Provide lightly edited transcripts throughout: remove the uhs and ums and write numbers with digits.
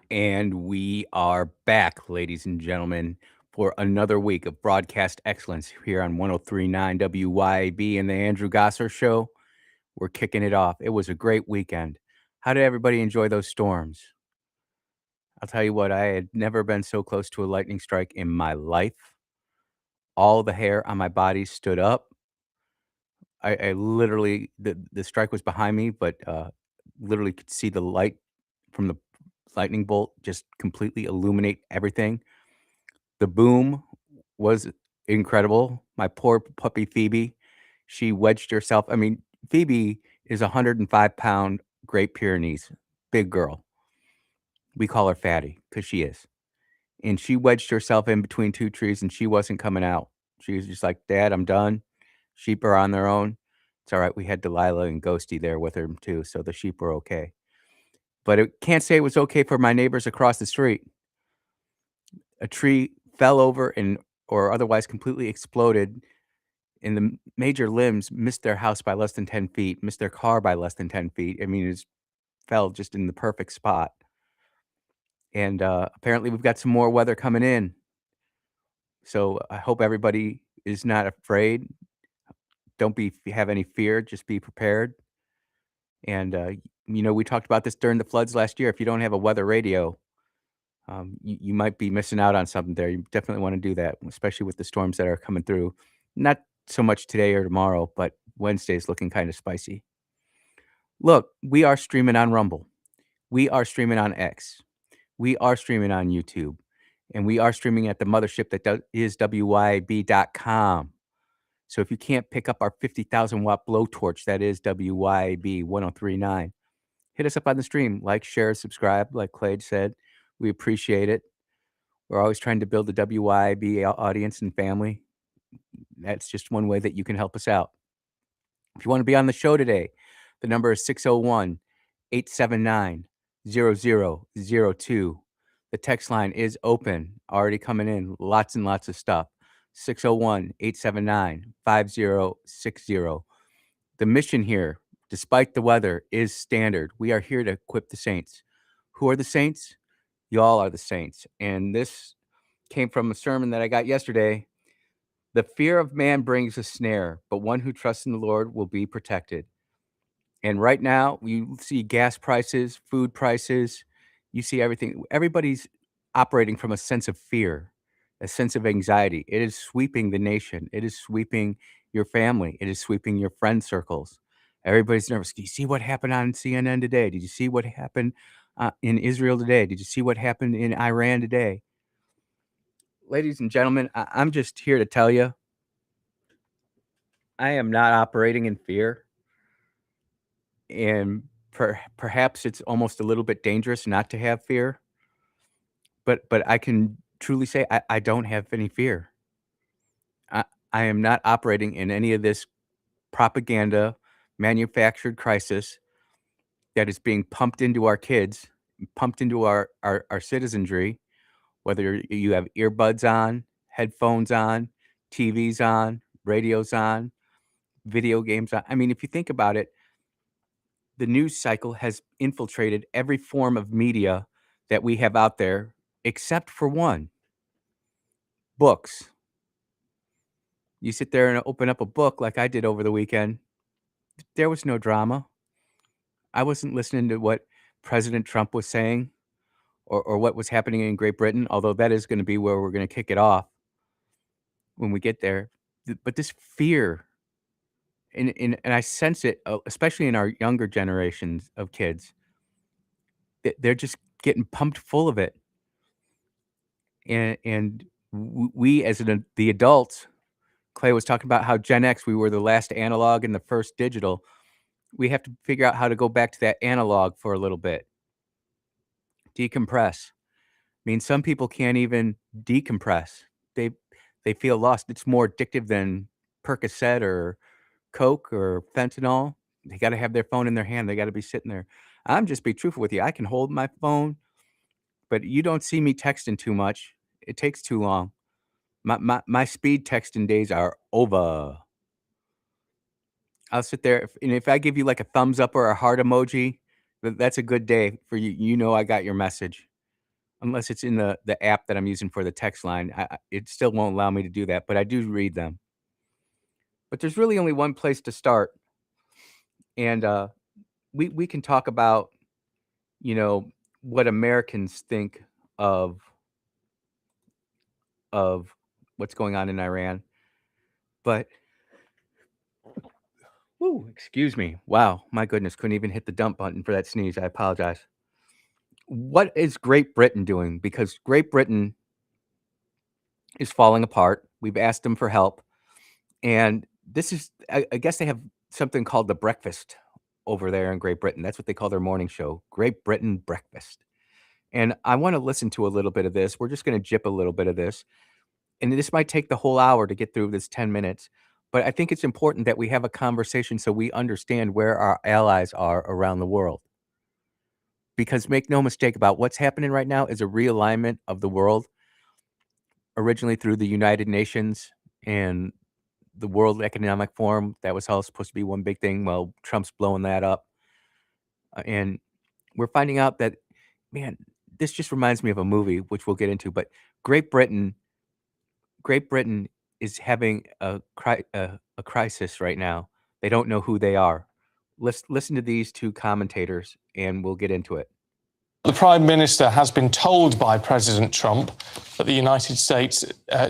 And we are back, ladies and gentlemen, for another week of broadcast excellence here on 1039 WYAB and the Andrew Gosser Show. We're kicking it off. It was a great weekend. How did everybody enjoy those storms? I'll tell you what, I had never been so close to a lightning strike in my life. All the hair on my body stood up. I literally, the strike was behind me, but literally could see the light from the lightning bolt just completely illuminate everything. The boom was incredible. My poor puppy Phoebe, she wedged herself. I mean, Phoebe is a 105-pound Great Pyrenees, big girl. We call her Fatty because she is. And she wedged herself in between two trees and she wasn't coming out. She was just like, Dad, I'm done. Sheep are on their own. It's all right. We had Delilah and Ghosty there with her too, so the sheep were okay. But it can't say it was okay for my neighbors across the street. A tree fell over and or otherwise completely exploded, and the major limbs missed their house by less than 10 feet, missed their car by less than 10 feet. I mean, it fell just in the perfect spot. And apparently, we've got some more weather coming in. So I hope everybody is not afraid. Don't have any fear. Just be prepared. And we talked about this during the floods last year. If you don't have a weather radio, you might be missing out on something there. You definitely want to do that, especially with the storms that are coming through. Not so much today or tomorrow, but Wednesday is looking kind of spicy. Look, we are streaming on Rumble. We are streaming on X. We are streaming on YouTube. And we are streaming at the mothership that is WYAB.com. So if you can't pick up our 50,000 watt blowtorch, that is WYAB 1039, hit us up on the stream. Like, share, subscribe, like Clade said. We appreciate it. We're always trying to build the WYAB audience and family. That's just one way that you can help us out. If you want to be on the show today, the number is 601 879 0002. The text line is open, already coming in, lots and lots of stuff. 601 879 5060. The mission here, despite the weather, is standard. We are here to equip the saints. Who are the saints? Y'all are the saints. And this came from a sermon that I got yesterday. The fear of man brings a snare, but one who trusts in the Lord will be protected. And right now, you see gas prices, food prices, you see everything. Everybody's operating from a sense of fear, a sense of anxiety. It is sweeping the nation. It is sweeping your family. It is sweeping your friend circles. Everybody's nervous. Do you see what happened on CNN today? Did you see what happened in Israel today? Did you see what happened in Iran today? Ladies and gentlemen, I'm just here to tell you, I am not operating in fear. And perhaps it's almost a little bit dangerous not to have fear, but I can truly say I don't have any fear. I I am not operating in any of this propaganda, manufactured crisis that is being pumped into our kids, pumped into our citizenry, whether you have earbuds on, headphones on, TVs on, radios on, video games on. I mean, if you think about it, the news cycle has infiltrated every form of media that we have out there, except for one: books. You sit there and open up a book like I did over the weekend. There was no drama. I wasn't listening to what President Trump was saying or what was happening in Great Britain, although that is going to be where we're going to kick it off when we get there. But this fear, and I sense it, especially in our younger generations of kids, they're just getting pumped full of it. And we as the adults, Clay was talking about how Gen X, we were the last analog and the first digital. We have to figure out how to go back to that analog for a little bit. Decompress. I mean, some people can't even decompress. They they feel lost. It's more addictive than Percocet or Coke or fentanyl. They got to have their phone in their hand. They got to be sitting there. I'm just be truthful with you. I can hold my phone, but you don't see me texting too much. It takes too long. My speed texting days are over. I'll sit there, and if I give you, like, a thumbs up or a heart emoji, that's a good day for you. You know I got your message. unless it's in the app that I'm using for the text line. It still won't allow me to do that, but I do read them. But there's really only one place to start, and we can talk about, you know, what Americans think of of what's going on in Iran. But whoo, excuse me. Wow, my goodness, couldn't even hit the dump button for that sneeze. I apologize. What is Great Britain doing? Because Great Britain is falling apart. We've asked them for help. And this is, I guess they have something called the breakfast over there in Great Britain. That's what they call their morning show, Great Britain Breakfast. And I want to listen to a little bit of this. We're just going to jip a little bit of this. And this might take the whole hour to get through this 10 minutes. But I think it's important that we have a conversation so we understand where our allies are around the world. Because make no mistake about what's happening right now is a realignment of the world, originally through the United Nations and the World Economic Forum. That was all supposed to be one big thing. Well, Trump's blowing that up. And we're finding out that, man, this just reminds me of a movie, which we'll get into. But Great Britain is having a crisis right now. They don't know who they are. Let's listen to these two commentators, and we'll get into it. The Prime Minister has been told by President Trump that the United States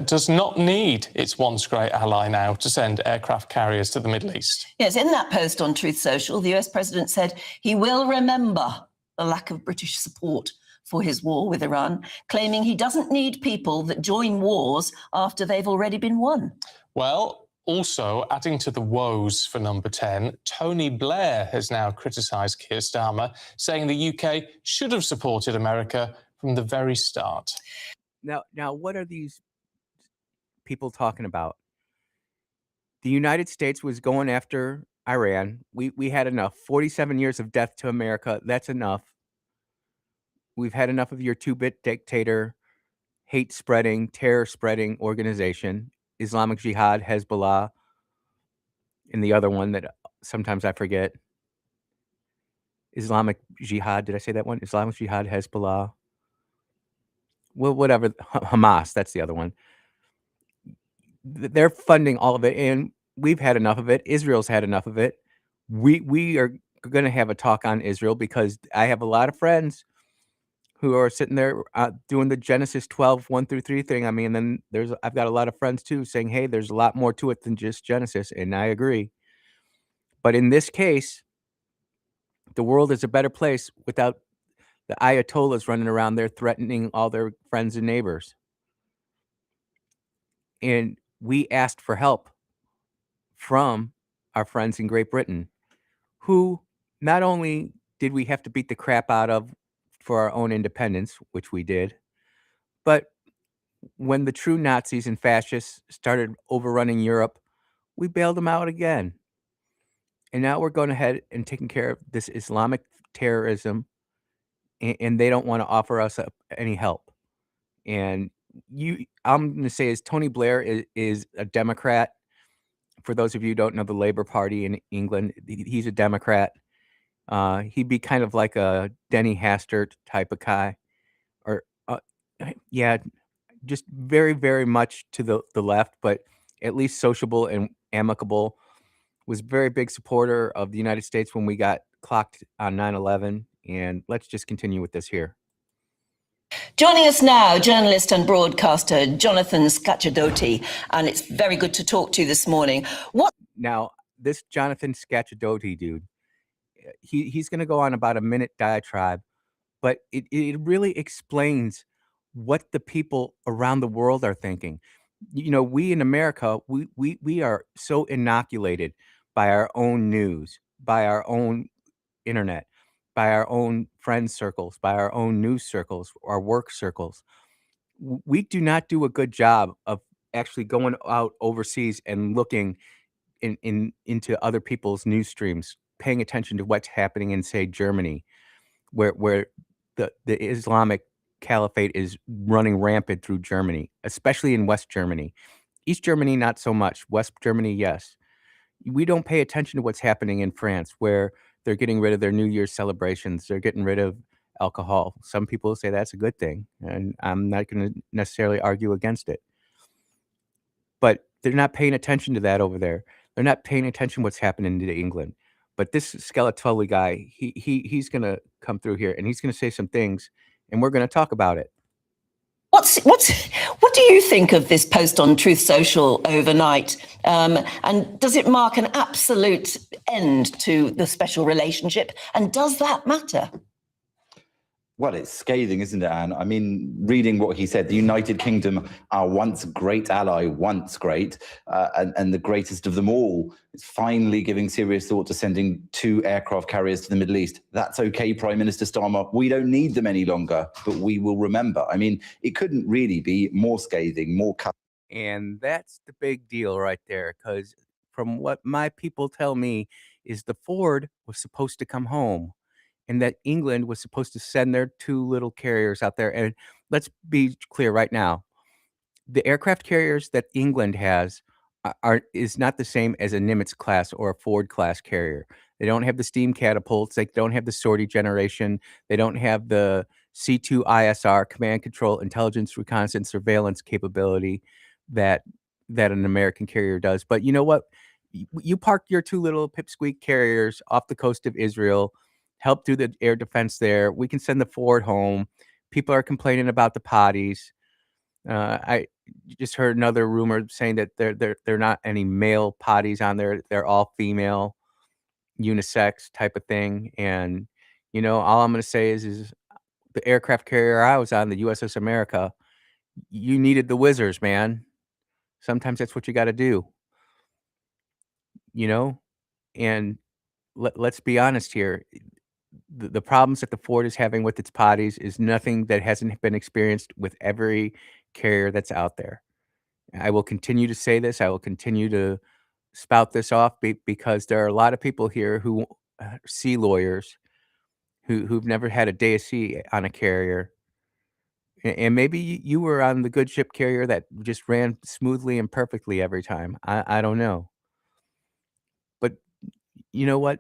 does not need its once great ally now to send aircraft carriers to the Middle East. Yes, in that post on Truth Social, the US President said he will remember the lack of British support for his war with Iran, claiming he doesn't need people that join wars after they've already been won. Well, also, adding to the woes for number 10, Tony Blair has now criticised Keir Starmer, saying the UK should have supported America from the very start. Now, what are these people talking about? The United States was going after Iran. We had enough. 47 years of death to America. That's enough. We've had enough of your two-bit dictator, hate-spreading, terror-spreading organization, Islamic Jihad, Hezbollah, and the other one that sometimes I forget. Islamic Jihad, did I say that one? Islamic Jihad, Hezbollah. Well, whatever, Hamas, that's the other one. They're funding all of it, and we've had enough of it. Israel's had enough of it. We are going to have a talk on Israel because I have a lot of friends who are sitting there doing the Genesis 12, 1 through 3 thing. I mean, then I've got a lot of friends too saying, hey, there's a lot more to it than just Genesis, and I agree. But in this case, the world is a better place without the Ayatollahs running around there threatening all their friends and neighbors. And we asked for help from our friends in Great Britain, who not only did we have to beat the crap out of for our own independence, which we did, but when the true Nazis and fascists started overrunning Europe, we bailed them out again. And now we're going ahead and taking care of this Islamic terrorism, and they don't want to offer us any help. And I'm going to say is Tony Blair is a Democrat. For those of you who don't know the Labour Party in England, he's a Democrat. He'd be kind of like a Denny Hastert type of guy, or yeah, just very, very much to the left, but at least sociable and amicable. Was a very big supporter of the United States when we got clocked on 9/11. And let's just continue with this here. Joining us now, journalist and broadcaster Jonathan Scacciadotti, and it's very good to talk to you this morning. Now, this Jonathan Scacciadotti dude, he's going to go on about a minute diatribe, but it really explains what the people around the world are thinking. You know, we in America, we are so inoculated by our own news, by our own internet, by our own friend circles, by our own news circles, our work circles. We do not do a good job of actually going out overseas and looking into other people's news streams, paying attention to what's happening in, say, Germany, where the Islamic Caliphate is running rampant through Germany, especially in West Germany. East Germany, not so much. West Germany, yes. We don't pay attention to what's happening in France, where they're getting rid of their New Year's celebrations. They're getting rid of alcohol. Some people say that's a good thing, and I'm not going to necessarily argue against it. But they're not paying attention to that over there. They're not paying attention what's happening to England. But this Skeletully guy, he's going to come through here and he's going to say some things, and we're going to talk about it. What do you think of this post on Truth Social overnight? And does it mark an absolute end to the special relationship? And does that matter? Well, it's scathing, isn't it, Anne? I mean, reading what he said, the United Kingdom, our once great ally, once great, and the greatest of them all, is finally giving serious thought to sending 2 aircraft carriers to the Middle East. That's okay, Prime Minister Starmer. We don't need them any longer, but we will remember. I mean, it couldn't really be more scathing, more... And that's the big deal right there, because from what my people tell me is the Ford was supposed to come home and that England was supposed to send their 2 little carriers out there. And let's be clear right now, the aircraft carriers that England has is not the same as a Nimitz class or a Ford class carrier. They don't have the steam catapults. They don't have the sortie generation. They don't have the C2 ISR, command control, intelligence, reconnaissance, surveillance capability that an American carrier does. But you know what? You park your 2 little pipsqueak carriers off the coast of Israel, help do the air defense there. We can send the Ford home. People are complaining about the potties. I just heard another rumor saying that they're not any male potties on there. They're all female, unisex type of thing. And all I'm going to say is the aircraft carrier I was on, the USS America, you needed the whizzers, man. Sometimes that's what you got to do, you know. And let's be honest here. The problems that the Ford is having with its potties is nothing that hasn't been experienced with every carrier that's out there. I will continue to say this. I will continue to spout this off because there are a lot of people here who sea lawyers who've never had a day of sea on a carrier. And maybe you were on the good ship carrier that just ran smoothly and perfectly every time. I don't know. But you know what?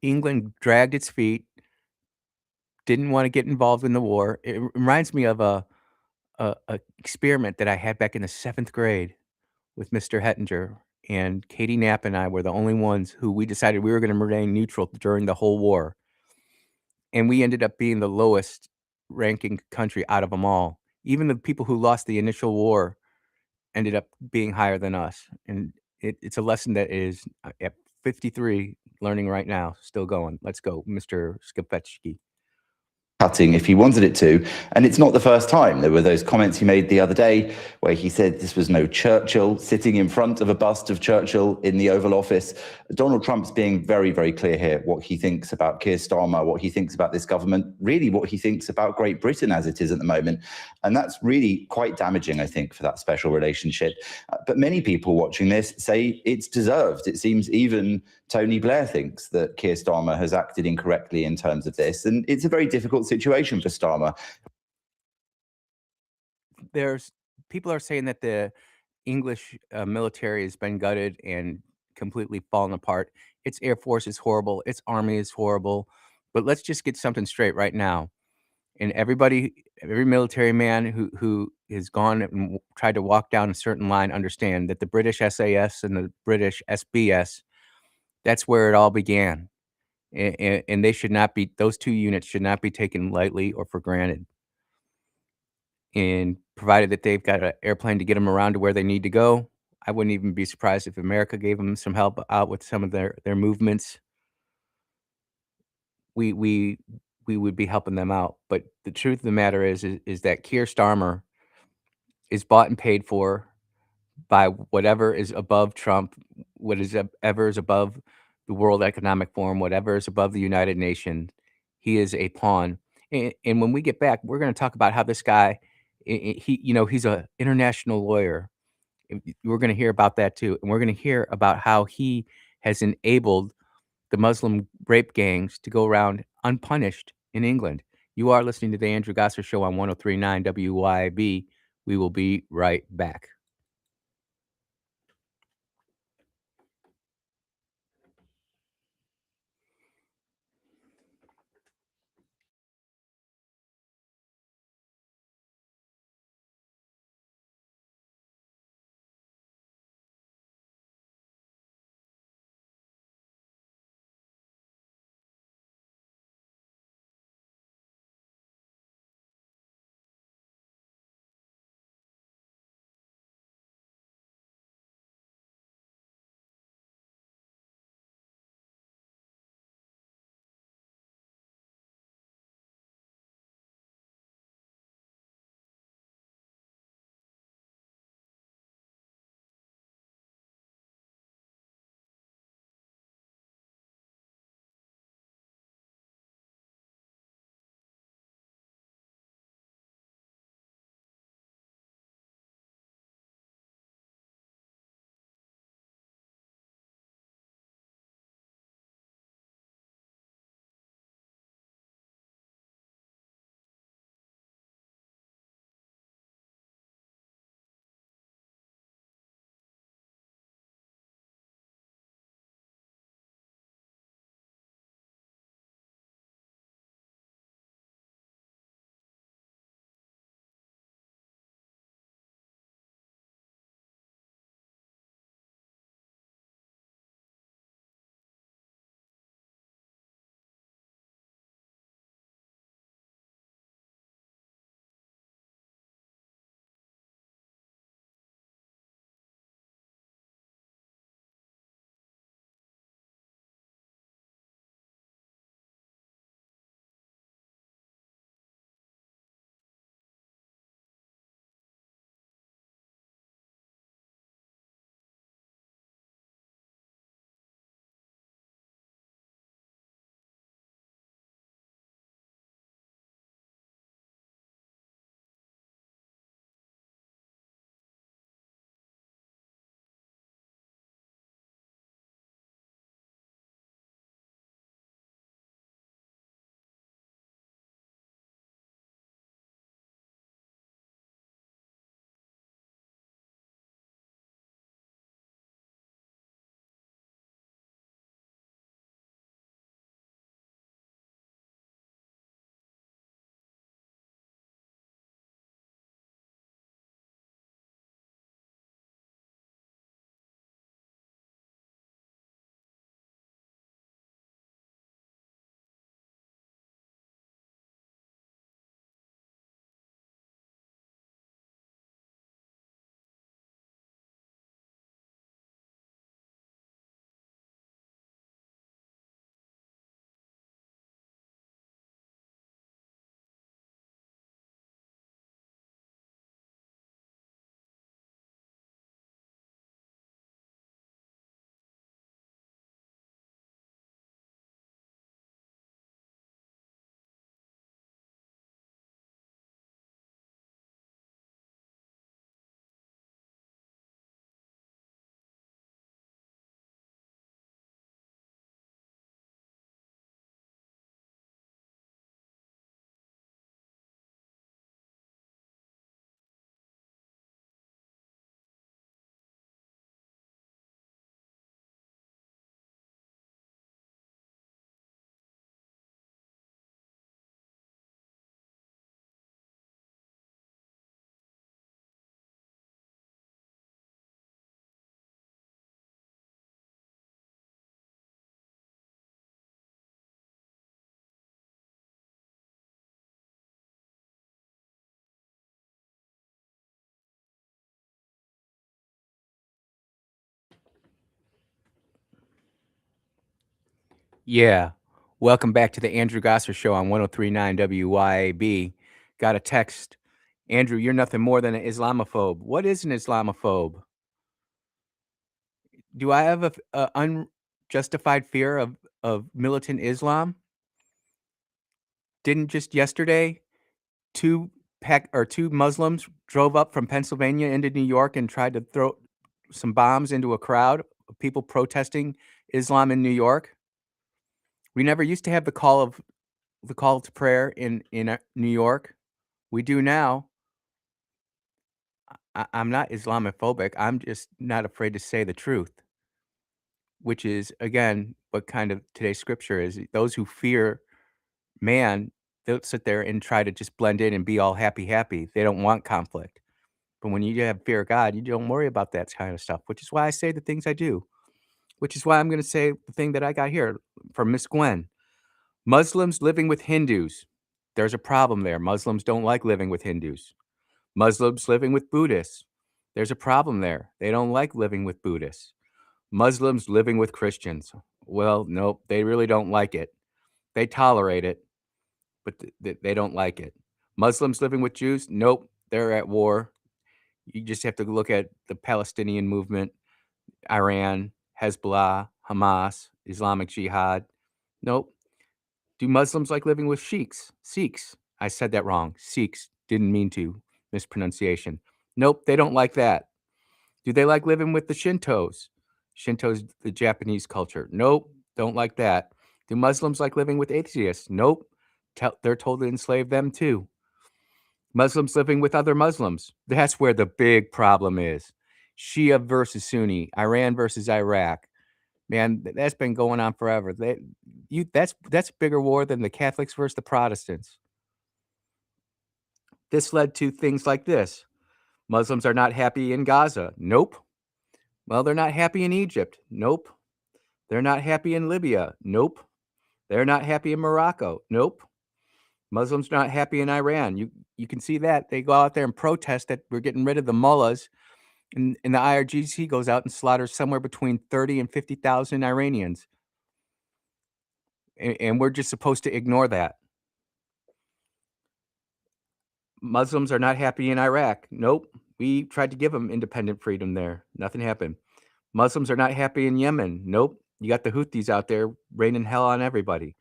England dragged its feet, didn't want to get involved in the war. It reminds me of a experiment that I had back in the 7th grade with Mr. Hettinger, and Katie Knapp and I were the only ones who we decided we were gonna remain neutral during the whole war, and we ended up being the lowest ranking country out of them all. Even the people who lost the initial war ended up being higher than us, and it's a lesson that is, at 53, learning right now, still going. Let's go, Mr. Skopetsky. Cutting if he wanted it to. And it's not the first time. There were those comments he made the other day where he said this was no Churchill sitting in front of a bust of Churchill in the Oval Office. Donald Trump's being very, very clear here what he thinks about Keir Starmer, what he thinks about this government, really what he thinks about Great Britain as it is at the moment. And that's really quite damaging, I think, for that special relationship. But many people watching this say it's deserved. It seems even Tony Blair thinks that Keir Starmer has acted incorrectly in terms of this. And it's a very difficult situation for Starmer. People are saying that the English military has been gutted and completely fallen apart. Its air force is horrible. Its army is horrible. But let's just get something straight right now. And every military man who has gone and tried to walk down a certain line understand that the British SAS and the British SBS, that's where it all began. And they should not be; those 2 units should not be taken lightly or for granted. And provided that they've got an airplane to get them around to where they need to go, I wouldn't even be surprised if America gave them some help out with some of their movements. We would be helping them out. But the truth of the matter is that Keir Starmer is bought and paid for by whatever is above Trump, ever is above the World Economic Forum, whatever is above the United Nations. He is a pawn. And when we get back, we're going to talk about how this guy, he's an international lawyer. We're going to hear about that too, and we're going to hear about how he has enabled the Muslim rape gangs to go around unpunished in England. You are listening to the Andrew Gosser Show on 103.9 WYAB. We will be right back. Yeah. Welcome back to the Andrew Gosser Show on 1039 WYAB. Got a text. Andrew, you're nothing more than an Islamophobe. What is an Islamophobe? Do I have a unjustified fear of militant Islam? Didn't just yesterday two Muslims drove up from Pennsylvania into New York and tried to throw some bombs into a crowd of people protesting Islam in New York? We never used to have the call to prayer in New York. We do now. I'm not Islamophobic. I'm just not afraid to say the truth, which is again what kind of today's scripture is. Those who fear man, they'll sit there and try to just blend in and be all happy. They don't want conflict. But when you have fear of God, you don't worry about that kind of stuff, which is why I say the things I do, which is why I'm going to say the thing that I got here from Miss Gwen. Muslims living with Hindus. There's a problem there. Muslims don't like living with Hindus. Muslims living with Buddhists. There's a problem there. They don't like living with Buddhists. Muslims living with Christians. Well, nope, they really don't like it. They tolerate it, but they don't like it. Muslims living with Jews. Nope, they're at war. You just have to look at the Palestinian movement, Iran, Hezbollah, Hamas, Islamic Jihad. Nope. Do Muslims like living with Sikhs? I said that wrong. Sikhs. Didn't mean to. Mispronunciation. Nope, they don't like that. Do they like living with the Shintos? Shinto's the Japanese culture. Nope, don't like that. Do Muslims like living with atheists? Nope. They're told to enslave them too. Muslims living with other Muslims. That's where the big problem is. Shia versus Sunni, Iran versus Iraq. Man, that's been going on forever. That's a bigger war than the Catholics versus the Protestants. This led to things like this. Muslims are not happy in Gaza. Nope. Well, they're not happy in Egypt. Nope. They're not happy in Libya. Nope. They're not happy in Morocco. Nope. Muslims not happy in Iran. You can see that. They go out there and protest that we're getting rid of the mullahs. And the IRGC goes out and slaughters somewhere between 30 and 50,000 Iranians. And we're just supposed to ignore that. Muslims are not happy in Iraq. Nope. We tried to give them independent freedom there. Nothing happened. Muslims are not happy in Yemen. Nope. You got the Houthis out there raining hell on everybody.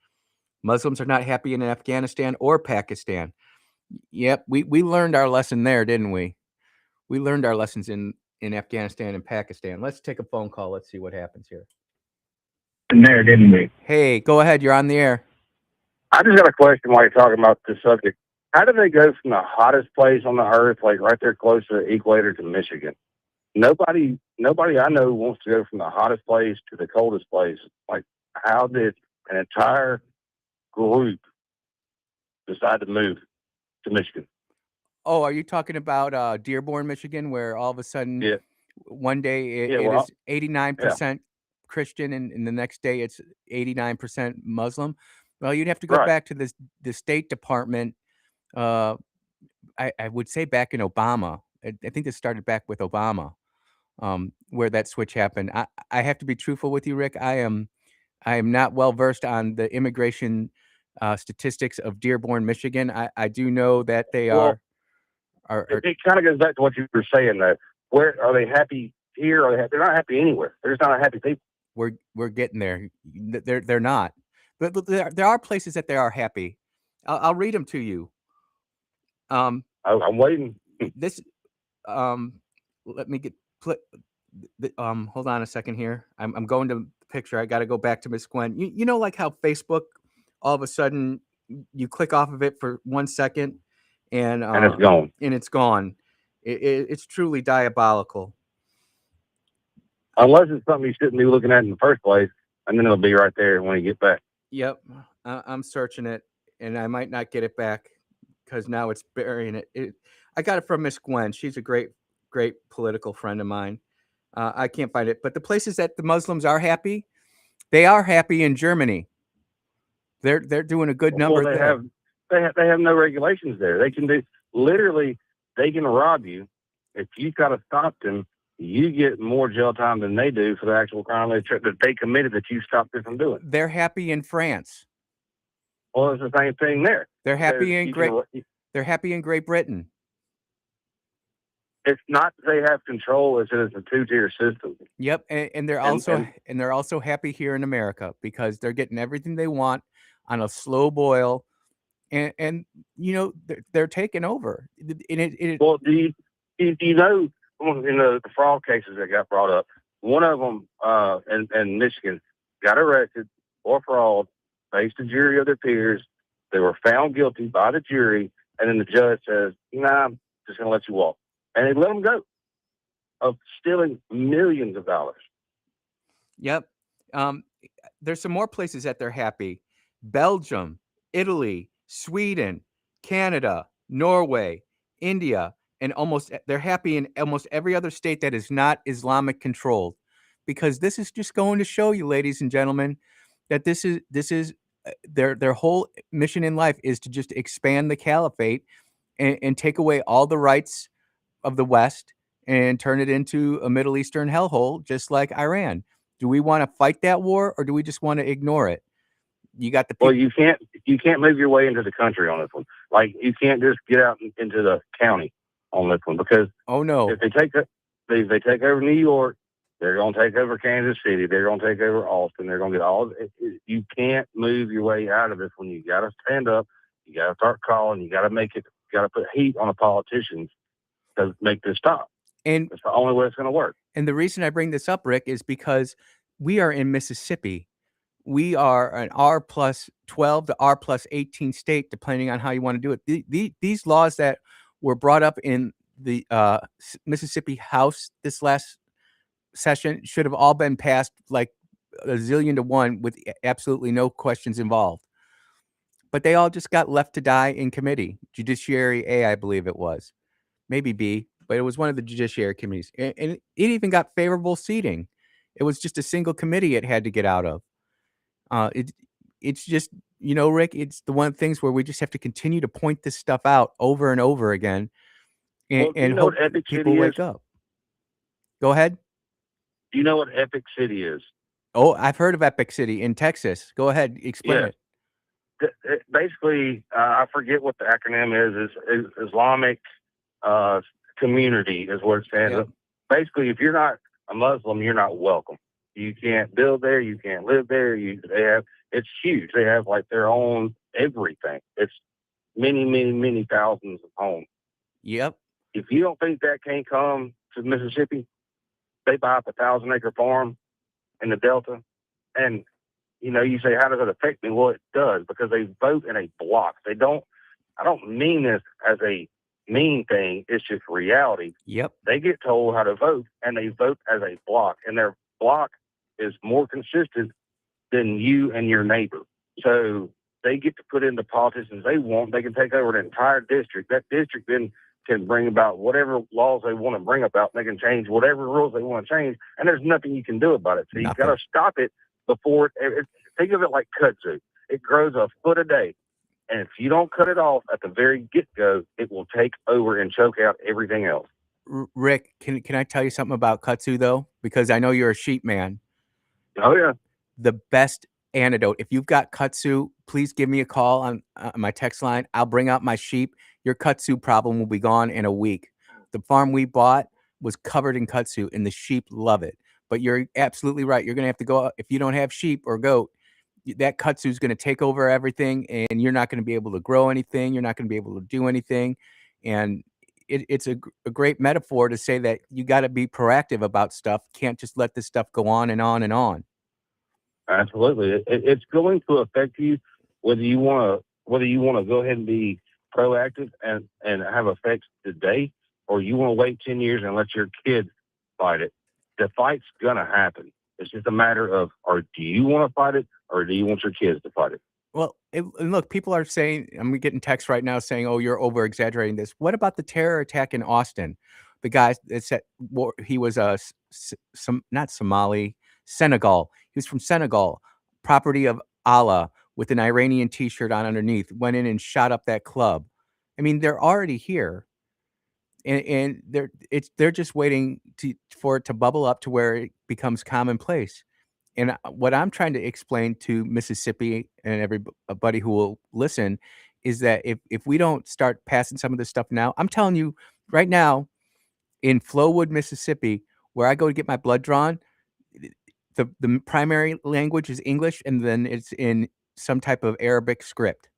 Muslims are not happy in Afghanistan or Pakistan. Yep, we learned our lesson there, didn't we? We learned our lessons in Afghanistan and Pakistan. Let's take a phone call. Let's see what happens here. There, didn't we? Hey, go ahead. You're on the air. I just got a question while you're talking about this subject. How do they go from the hottest place on the earth, like right there close to the equator, to Michigan? Nobody I know wants to go from the hottest place to the coldest place. Like, how did an entire group decide to move to Michigan? Oh, are you talking about Dearborn, Michigan, where all of a sudden Yeah. one day it is 89% Christian and the next day it's 89% Muslim? Well, you'd have to go back to the State Department. I would say back in Obama. I think this started back with Obama, where that switch happened. I have to be truthful with you, Rick. I am not well versed on the immigration statistics of Dearborn, Michigan. I do know that they are. It kind of goes back to what you were saying, though. Where are they happy here? Are they happy? They're not happy anywhere. They're just not happy people. We're getting there. They're not, but there are places that they are happy. I'll read them to you. I'm waiting. This let me get hold on a second here. I'm going to the picture. I got to go back to Miss Gwen. You know, like how Facebook all of a sudden you click off of it for 1 second and it's gone. And it's gone. It's truly diabolical. Unless it's something you shouldn't be looking at in the first place, and then it'll be right there when you get back. Yep, I'm searching it, and I might not get it back because now it's burying it. I got it from Miss Gwen. She's a great political friend of mine. I can't find it, but the places that the Muslims are happy, they are happy in Germany. They're doing a good number there. They have no regulations there. They can do literally. They can rob you if you've got to stop them you get more jail time than they do for the actual crime that they committed that you stopped them from doing. They're happy in France. Well, it's the same thing there. They're happy Because in you Great. can- They're happy in Great Britain. It's not that they have control; it's that it's a two-tier system. Yep, and they're also happy here in America because they're getting everything they want on a slow boil, and they're taking over. Well, do you know in the fraud cases that got brought up? One of them in Michigan got arrested for fraud, faced a jury of their peers. They were found guilty by the jury, and then the judge says, "Nah, I'm just going to let you walk," and they let them go of stealing millions of dollars. Yep. There's some more places that they're happy: Belgium, Italy, Sweden, Canada, Norway, India, and they're happy in almost every other state that is not Islamic controlled, because this is just going to show you, ladies and gentlemen, that this is their whole mission in life is to just expand the caliphate and take away all the rights of the West and turn it into a Middle Eastern hellhole, just like Iran. Do we want to fight that war, or do we just want to ignore it? You got the people. Well, you can't move your way into the country on this one. Like, you can't just get out into the county on this one, because oh no, if they take over New York, they're going to take over Kansas City. They're going to take over Austin. They're going to get all. You can't move your way out of this one. You got to stand up. You got to start calling. You got to make it. You got to put heat on the politicians to make this stop. And it's the only way it's going to work. And the reason I bring this up, Rick, is because we are in Mississippi. We are an R+12 to R+18 state, depending on how you want to do it. These laws that were brought up in the Mississippi House this last session should have all been passed like a zillion to one with absolutely no questions involved. But they all just got left to die in committee. Judiciary A, I believe it was. Maybe B, but it was one of the judiciary committees. And it even got favorable seating. It was just a single committee it had to get out of. It's just, Rick, it's the one of the things where we just have to continue to point this stuff out over and over again and hope people wake up. Go ahead. Do you know what Epic City is? Oh, I've heard of Epic City in Texas. Go ahead. Explain it. Basically, I forget what the acronym is Islamic community is what it stands for. Basically, if you're not a Muslim, you're not welcome. You can't build there. You can't live there. It's huge. They have like their own everything. It's many thousands of homes. Yep. If you don't think that can't come to Mississippi, they buy up a 1,000-acre farm in the Delta, and you say, how does it affect me? Well, it does, because they vote in a block. I don't mean this as a mean thing. It's just reality. Yep. They get told how to vote, and they vote as a block, and their block is more consistent than you and your neighbor. So they get to put in the politicians they want. They can take over an entire district. That district then can bring about whatever laws they want to bring about. They can change whatever rules they want to change, and there's nothing you can do about it. So you got to stop it before think of it like kudzu. It grows a foot a day. And if you don't cut it off at the very get-go, it will take over and choke out everything else. Rick, can I tell you something about kudzu, though? Because I know you're a sheep man. Oh, yeah. The best antidote. If you've got kudzu, please give me a call on my text line. I'll bring out my sheep. Your kudzu problem will be gone in a week. The farm we bought was covered in kudzu, and the sheep love it. But you're absolutely right. You're going to have to go, if you don't have sheep or goat, that kudzu is going to take over everything, and you're not going to be able to grow anything. You're not going to be able to do anything. And it's a great metaphor to say that you got to be proactive about stuff. Can't just let this stuff go on and on and on. Absolutely. It's going to affect you whether you want to go ahead and be proactive and have effects today, or you want to wait 10 years and let your kids fight it. The fight's going to happen. It's just a matter of, do you want to fight it, or do you want your kids to fight it? Well, and look, people are saying, I'm getting texts right now saying, oh, you're over exaggerating this. What about the terror attack in Austin? The guy that said he was not Somali, Senegal. He was from Senegal, property of Allah, with an Iranian T-shirt on underneath, went in and shot up that club. I mean, they're already here. and they're just waiting for it to bubble up to where it becomes commonplace. And what I'm trying to explain to Mississippi and everybody who will listen is that if we don't start passing some of this stuff now, I'm telling you right now, in Flowood, Mississippi, where I go to get my blood drawn, the primary language is English, and then it's in some type of Arabic script.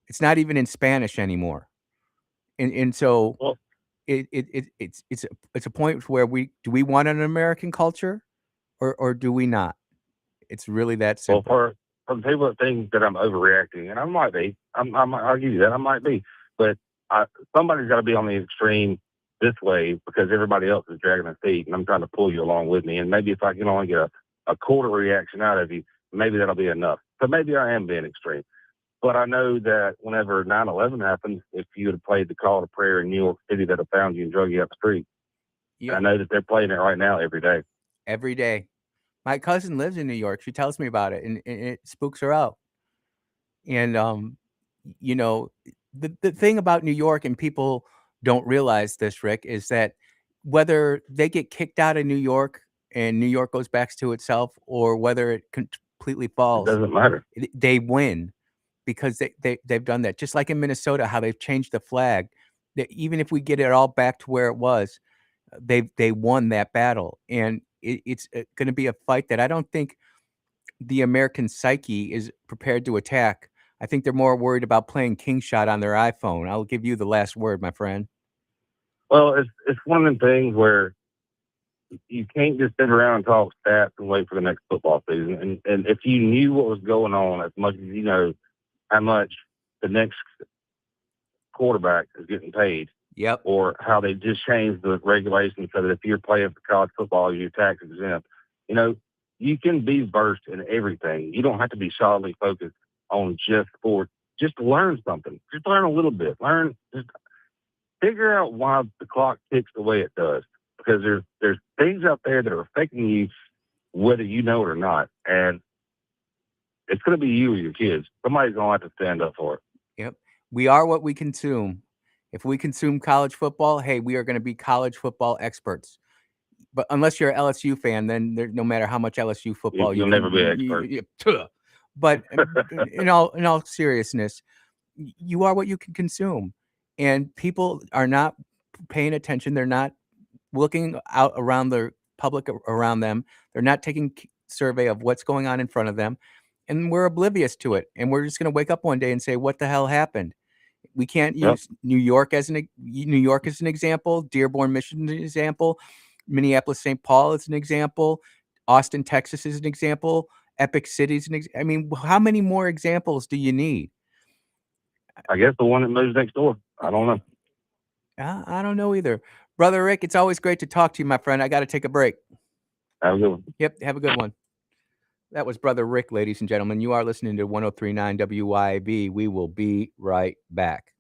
It's not even in Spanish anymore. And so Well, it's a point where we want an American culture or do we not? It's really that well, simple. for the people that think that I'm overreacting, and I might be, I'll give you that, I might be, but somebody's got to be on the extreme this way because everybody else is dragging their feet, and I'm trying to pull you along with me. And maybe if I can only get a quarter reaction out of you, maybe that'll be enough. So maybe I am being extreme. But I know that whenever 9/11 happened, if you had played the call to prayer in New York City, that have found you and drug you up the street. Yeah. I know that they're playing it right now every day. Every day. My cousin lives in New York. She tells me about it, and it spooks her out. And you know, the thing about New York, and people don't realize this, Rick, is that whether they get kicked out of New York and New York goes back to itself, or whether it completely It falls, doesn't matter. they win because they've done that. Just like in Minnesota, how they've changed the flag. That even if we get it all back to where it was, they won that battle, and it's going to be a fight that I don't think the American psyche is prepared to attack. I think they're more worried about playing king shot on their iPhone. I'll give you the last word, my friend. Well, it's one of them things where you can't just sit around and talk stats and wait for the next football season. And if you knew what was going on as much as you know how much the next quarterback is getting paid, Yep. or how they just changed the regulations so that if you're playing for college football, you're tax exempt. You can be versed in everything. You don't have to be solidly focused on just sports. Just learn something. Just learn a little bit. Just figure out why the clock ticks the way it does. Because there's things out there that are affecting you whether you know it or not. And it's going to be you or your kids. Somebody's going to have to stand up for it. Yep. We are what we consume. If we consume college football, hey, we are going to be college football experts. But unless you're an LSU fan, then no matter how much LSU football You'll never be an expert. But in all seriousness, you are what you can consume, and people are not paying attention. They're not looking out around the public around them. They're not taking survey of what's going on in front of them, and we're oblivious to it. And we're just going to wake up one day and say, "What the hell happened?" We can't use New York as an example, Dearborn, Michigan, as an example, Minneapolis, St. Paul is an example, Austin, Texas is an example, Epic City is an example. I mean, how many more examples do you need? I guess the one that moves next door. I don't know. I don't know either. Brother Rick, it's always great to talk to you, my friend. I got to take a break. Have a good one. Yep, have a good one. That was Brother Rick, ladies and gentlemen. You are listening to 103.9 WYAB. We will be right back.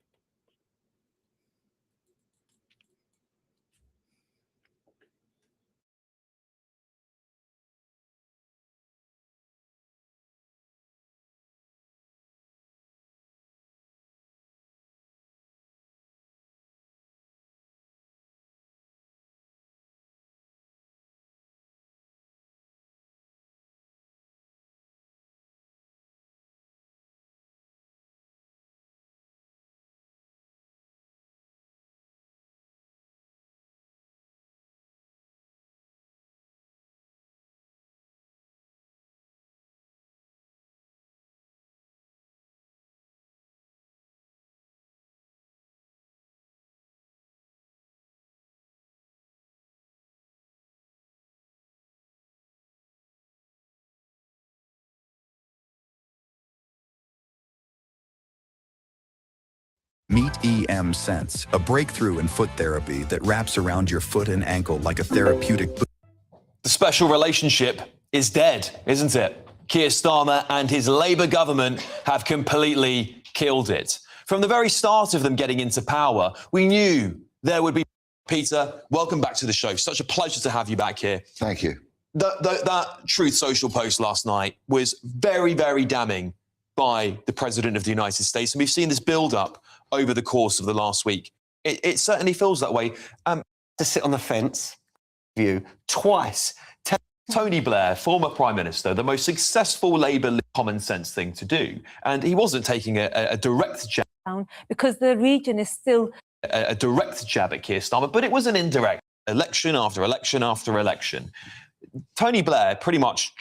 Meet EM Sense, a breakthrough in foot therapy that wraps around your foot and ankle like a therapeutic. The special relationship is dead, isn't it? Keir Starmer and his Labour government have completely killed it. From the very start of them getting into power, we knew there would be. Peter, welcome back to the show. Such a pleasure to have you back here. Thank you. That Truth Social post last night was very, very damning by the President of the United States. And we've seen this build up over the course of the last week. It certainly feels that way. To sit on the fence, view twice. Tony Blair, former Prime Minister, the most successful Labour common sense thing to do. And he wasn't taking a direct jab. Because the region is still A direct jab at Keir Starmer, but it was an indirect, election after election after election. Tony Blair pretty much.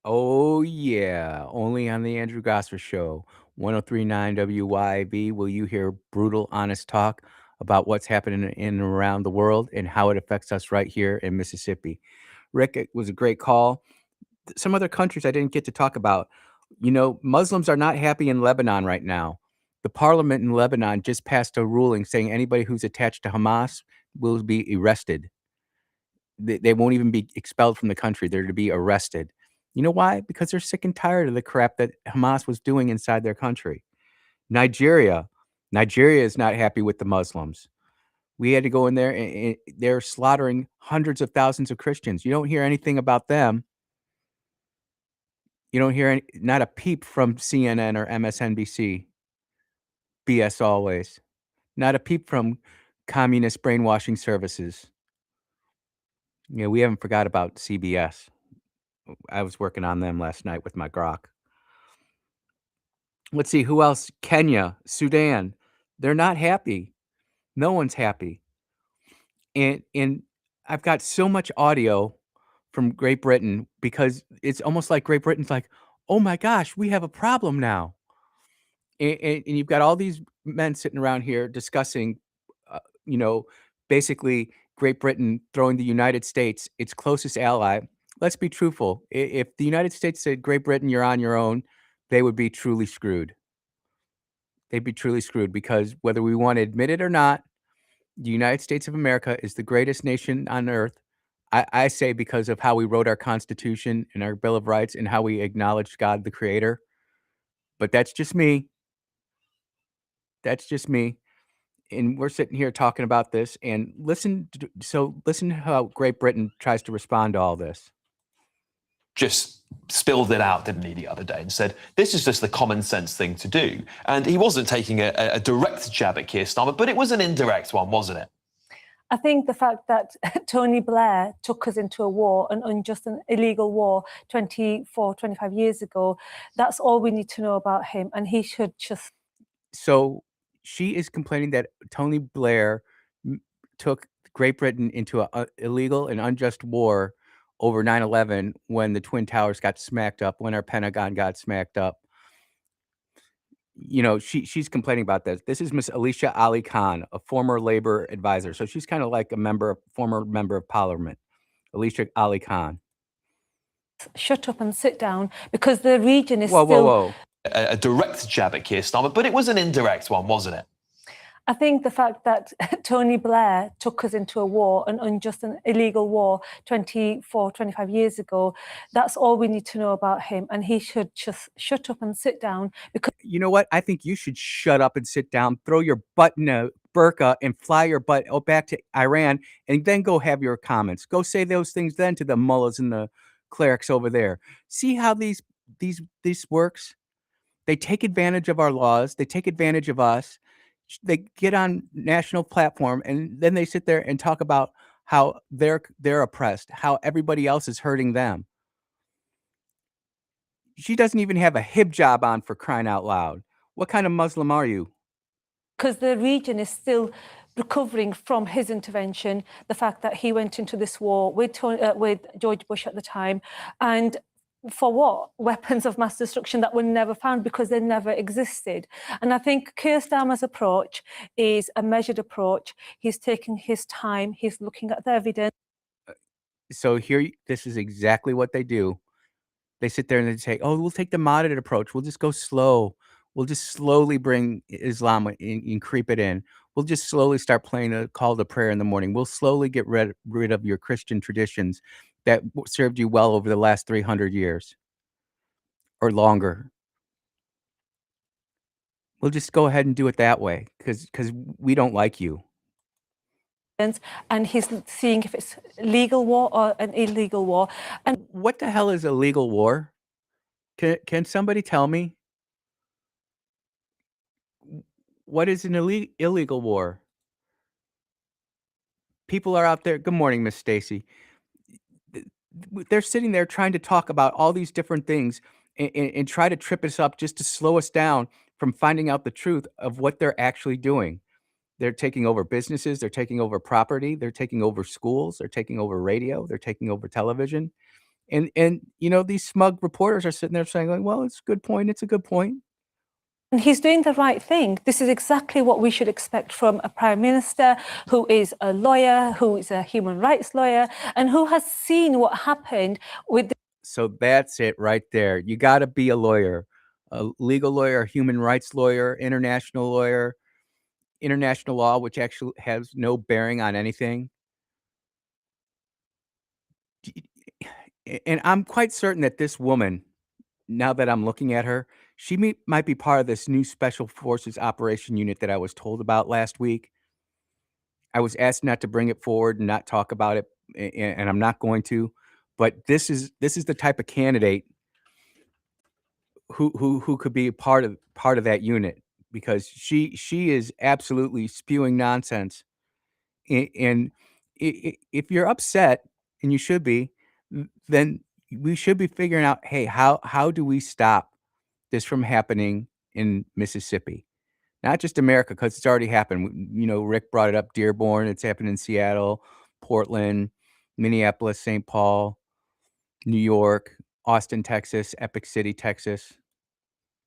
Oh, yeah. Only on the Andrew Gosser Show, 1039 WYAB, will you hear brutal, honest talk about what's happening in and around the world and how it affects us right here in Mississippi. Rick, it was a great call. Some other countries I didn't get to talk about. You know, Muslims are not happy in Lebanon right now. The parliament in Lebanon just passed a ruling saying anybody who's attached to Hamas will be arrested. They won't even be expelled from the country. They're to be arrested. You know why? Because they're sick and tired of the crap that Hamas was doing inside their country. Nigeria is not happy with the Muslims. We had to go in there and they're slaughtering hundreds of thousands of Christians. You don't hear anything about them. You don't hear not a peep from CNN or MSNBC. BS always. Not a peep from communist brainwashing services. You know, we haven't forgot about CBS. I was working on them last night with my grok. Let's see, who else? Kenya, Sudan. They're not happy. No one's happy. And I've got so much audio from Great Britain because it's almost like Great Britain's like, oh my gosh, we have a problem now. And you've got all these men sitting around here discussing, you know, basically Great Britain throwing the United States, its closest ally. Let's be truthful. If the United States said, Great Britain, you're on your own, they would be truly screwed. They'd be truly screwed because whether we want to admit it or not, the United States of America is the greatest nation on earth. I say because of how we wrote our Constitution and our Bill of Rights and how we acknowledged God the Creator. But that's just me. That's just me. And we're sitting here talking about this and listen how Great Britain tries to respond to all this. just spilled it out, didn't he, the other day, and said, this is just the common sense thing to do. And he wasn't taking a direct jab at Keir Starmer, but it was an indirect one, wasn't it? I think the fact that Tony Blair took us into a war, an unjust and illegal war 24, 25 years ago, that's all we need to know about him. And he should just... So she is complaining that Tony Blair took Great Britain into an illegal and unjust war over 9/11 when the Twin Towers got smacked up, when our Pentagon got smacked up. You know, she's complaining about this. This is Miss Alicia Ali Khan, a former Labour advisor. So she's kind of like a former member of Parliament, Alicia Ali Khan. Shut up and sit down, because the region is Whoa. A direct jab at Keir Starmer, but it was an indirect one, wasn't it? I think the fact that Tony Blair took us into a war, an unjust and illegal war 24, 25 years ago, that's all we need to know about him. And he should just shut up and sit down. Because you know what? I think you should shut up and sit down, throw your butt in a burqa and fly your butt back to Iran, and then go have your comments. Go say those things then to the mullahs and the clerics over there. See how this works? They take advantage of our laws. They take advantage of us. They get on national platform, and then they sit there and talk about how they're oppressed, how everybody else is hurting them. She doesn't even have a hijab on, for crying out loud. What kind of Muslim are you? Because the region is still recovering from his intervention, the fact that he went into this war with George Bush at the time, and for what? Weapons of mass destruction that were never found because they never existed. And I think Keir Starmer's approach is a measured approach. He's taking his time. He's looking at the evidence. So here, this is exactly what they do. They sit there and they say, oh, we'll take the moderate approach. We'll just go slow. We'll just slowly bring Islam and creep it in. We'll just slowly start playing a call to prayer in the morning. We'll slowly get rid of your Christian traditions that served you well over the last 300 years or longer. We'll just go ahead and do it that way because we don't like you. And he's seeing if it's legal war or an illegal war. And what the hell is a legal war? Can somebody tell me? What is an illegal war? People are out there. Good morning, Miss Stacy. They're sitting there trying to talk about all these different things and try to trip us up just to slow us down from finding out the truth of what they're actually doing. They're taking over businesses. They're taking over property. They're taking over schools. They're taking over radio. They're taking over television. And you know, these smug reporters are sitting there saying, like, well, it's a good point. It's a good point. And he's doing the right thing. This is exactly what we should expect from a prime minister who is a lawyer, who is a human rights lawyer, and who has seen what happened with... So that's it right there. You got to be a lawyer, a legal lawyer, a human rights lawyer, international lawyer, international law, which actually has no bearing on anything. And I'm quite certain that this woman, now that I'm looking at her, she might be part of this new Special Forces Operation Unit that I was told about last week. I was asked not to bring it forward and not talk about it, and I'm not going to. But this is the type of candidate who could be part of that unit, because she is absolutely spewing nonsense. And if you're upset, and you should be, then we should be figuring out, hey, how do we stop this from happening in Mississippi? Not just America, because it's already happened. You know, Rick brought it up, Dearborn. It's happened in Seattle, Portland, Minneapolis, St. Paul, New York, Austin, Texas, Epic City, Texas.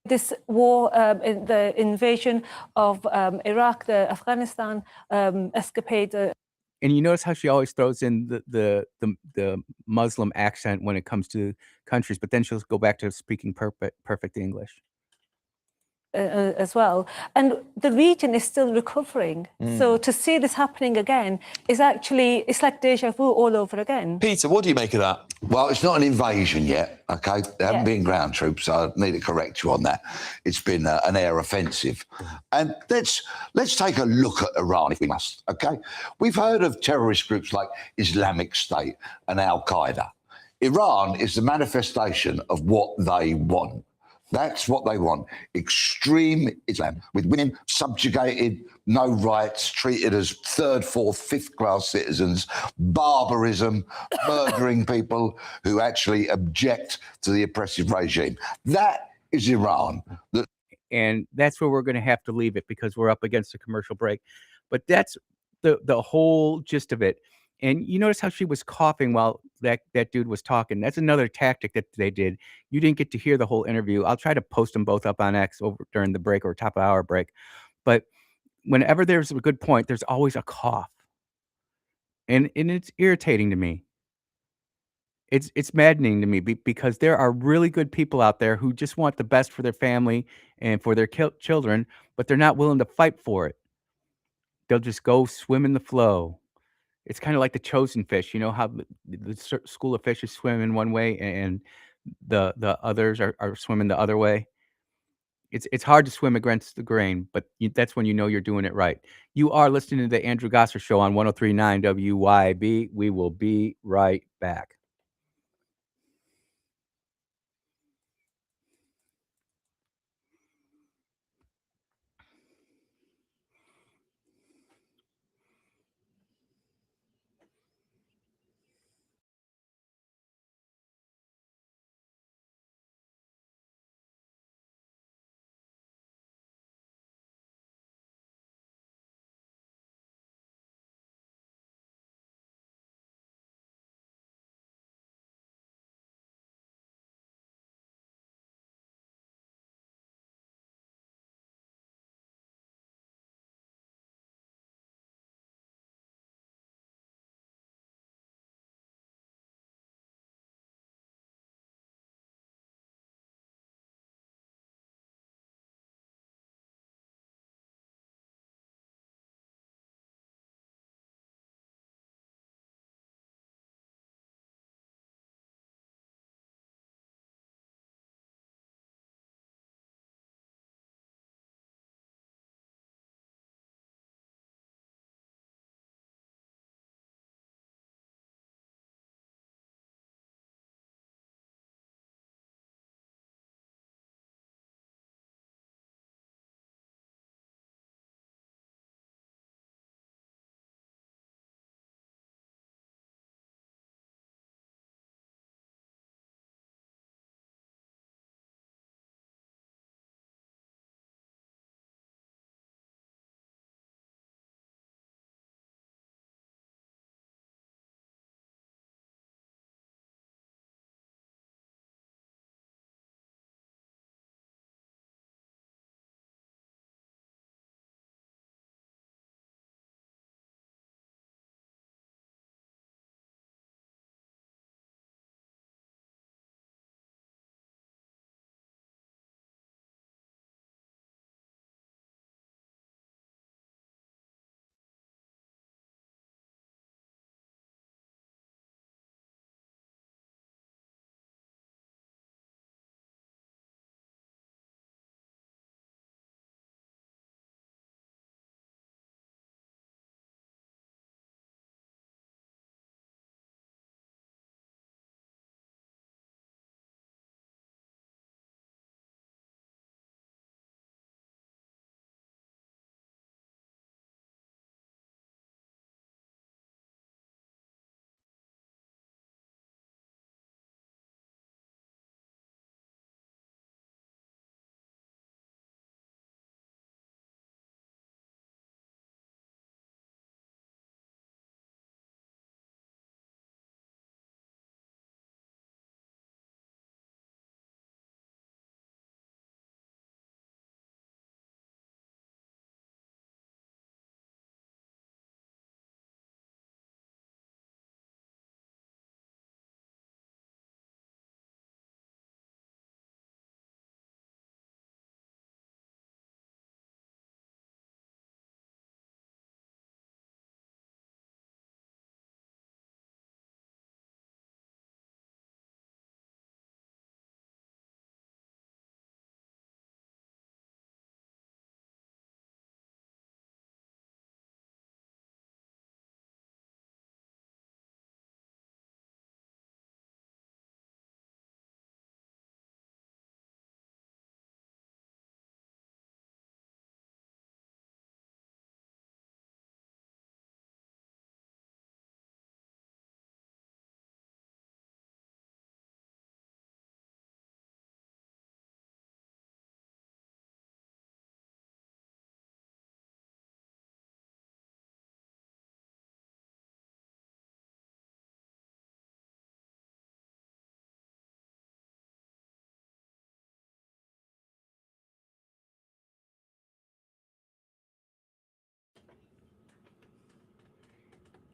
This war, the invasion of Iraq, the Afghanistan escapade. And you notice how she always throws in the Muslim accent when it comes to countries, but then she'll go back to speaking perfect English. As well. And the region is still recovering. So to see this happening again is actually, it's like deja vu all over again. Peter, what do you make of that? Well, it's not an invasion yet, OK? There haven't been ground troops, so I need to correct you on that. It's been an air offensive. And let's take a look at Iran, if we must, OK? We've heard of terrorist groups like Islamic State and Al-Qaeda. Iran is the manifestation of what they want. That's what they want. Extreme Islam, with women subjugated, no rights, treated as third, fourth, fifth class citizens, barbarism, murdering people who actually object to the oppressive regime. That is Iran. And that's where we're going to have to leave it because we're up against a commercial break. But that's the whole gist of it. And you notice how she was coughing while that dude was talking. That's another tactic that they did. You didn't get to hear the whole interview. I'll try to post them both up on X over during the break or top of hour break. But whenever there's a good point, there's always a cough. And it's irritating to me. It's maddening to me because there are really good people out there who just want the best for their family and for their children, but they're not willing to fight for it. They'll just go swim in the flow. It's kind of like the chosen fish. You know how the school of fishes swim in one way and the others are swimming the other way. It's hard to swim against the grain, but that's when you know you're doing it right. You are listening to the Andrew Gosser Show on 103.9 WYAB. We will be right back.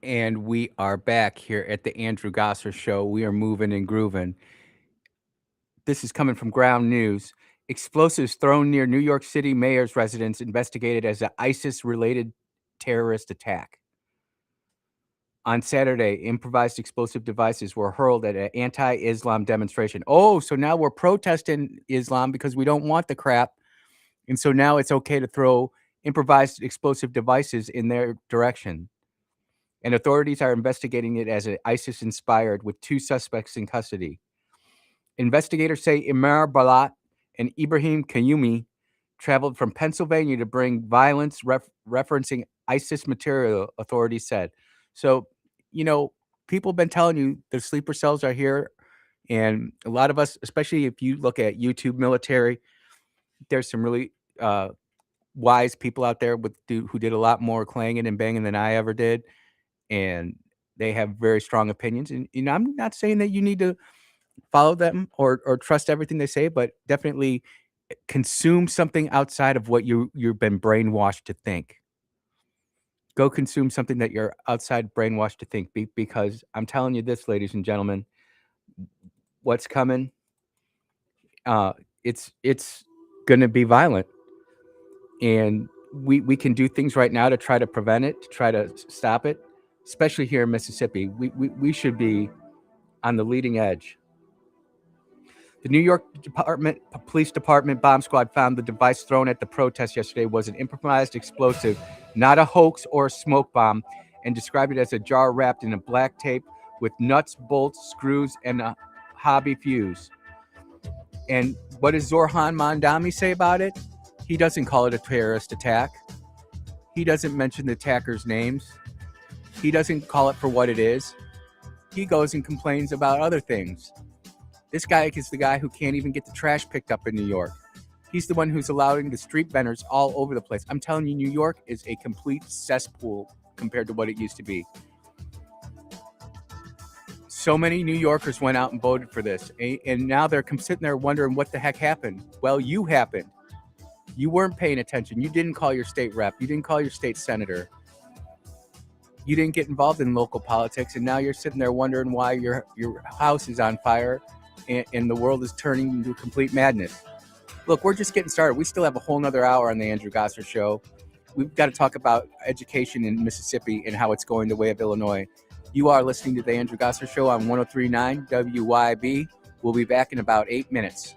And we are back here at the Andrew Gosser Show. We are moving and grooving. This is coming from Ground News. Explosives thrown near New York City mayor's residence investigated as an ISIS-related terrorist attack. On Saturday, improvised explosive devices were hurled at an anti-Islam demonstration. Oh, so now we're protesting Islam because we don't want the crap. And so now it's okay to throw improvised explosive devices in their direction. And authorities are investigating it as an ISIS-inspired with 2 suspects in custody. Investigators say Imar Balat and Ibrahim Kayumi traveled from Pennsylvania to bring violence referencing ISIS material, authorities said. So, you know, people have been telling you the sleeper cells are here. And a lot of us, especially if you look at YouTube military, there's some really wise people out there who did a lot more clanging and banging than I ever did. And they have very strong opinions. And, you know, I'm not saying that you need to follow them or trust everything they say, but definitely consume something outside of what you've been brainwashed to think. Go consume something that you're outside brainwashed to think, because I'm telling you this, ladies and gentlemen, what's coming, it's going to be violent. And we can do things right now to try to prevent it, to try to stop it, especially here in Mississippi. We should be on the leading edge. The New York Police Department bomb squad found the device thrown at the protest yesterday was an improvised explosive, not a hoax or a smoke bomb, and described it as a jar wrapped in a black tape with nuts, bolts, screws, and a hobby fuse. And what does Zorhan Mandami say about it? He doesn't call it a terrorist attack. He doesn't mention the attackers' names. He doesn't call it for what it is. He goes and complains about other things. This guy is the guy who can't even get the trash picked up in New York. He's the one who's allowing the street vendors all over the place. I'm telling you, New York is a complete cesspool compared to what it used to be. So many New Yorkers went out and voted for this, and now they're sitting there wondering what the heck happened. Well, you happened. You weren't paying attention. You didn't call your state rep. You didn't call your state senator. You didn't get involved in local politics, and now you're sitting there wondering why your house is on fire and the world is turning into complete madness. Look, we're just getting started. We still have a whole nother hour on the Andrew Gosser Show. We've got to talk about education in Mississippi and how it's going the way of Illinois. You are listening to the Andrew Gosser Show on 103.9 WYAB. We'll be back in about 8 minutes.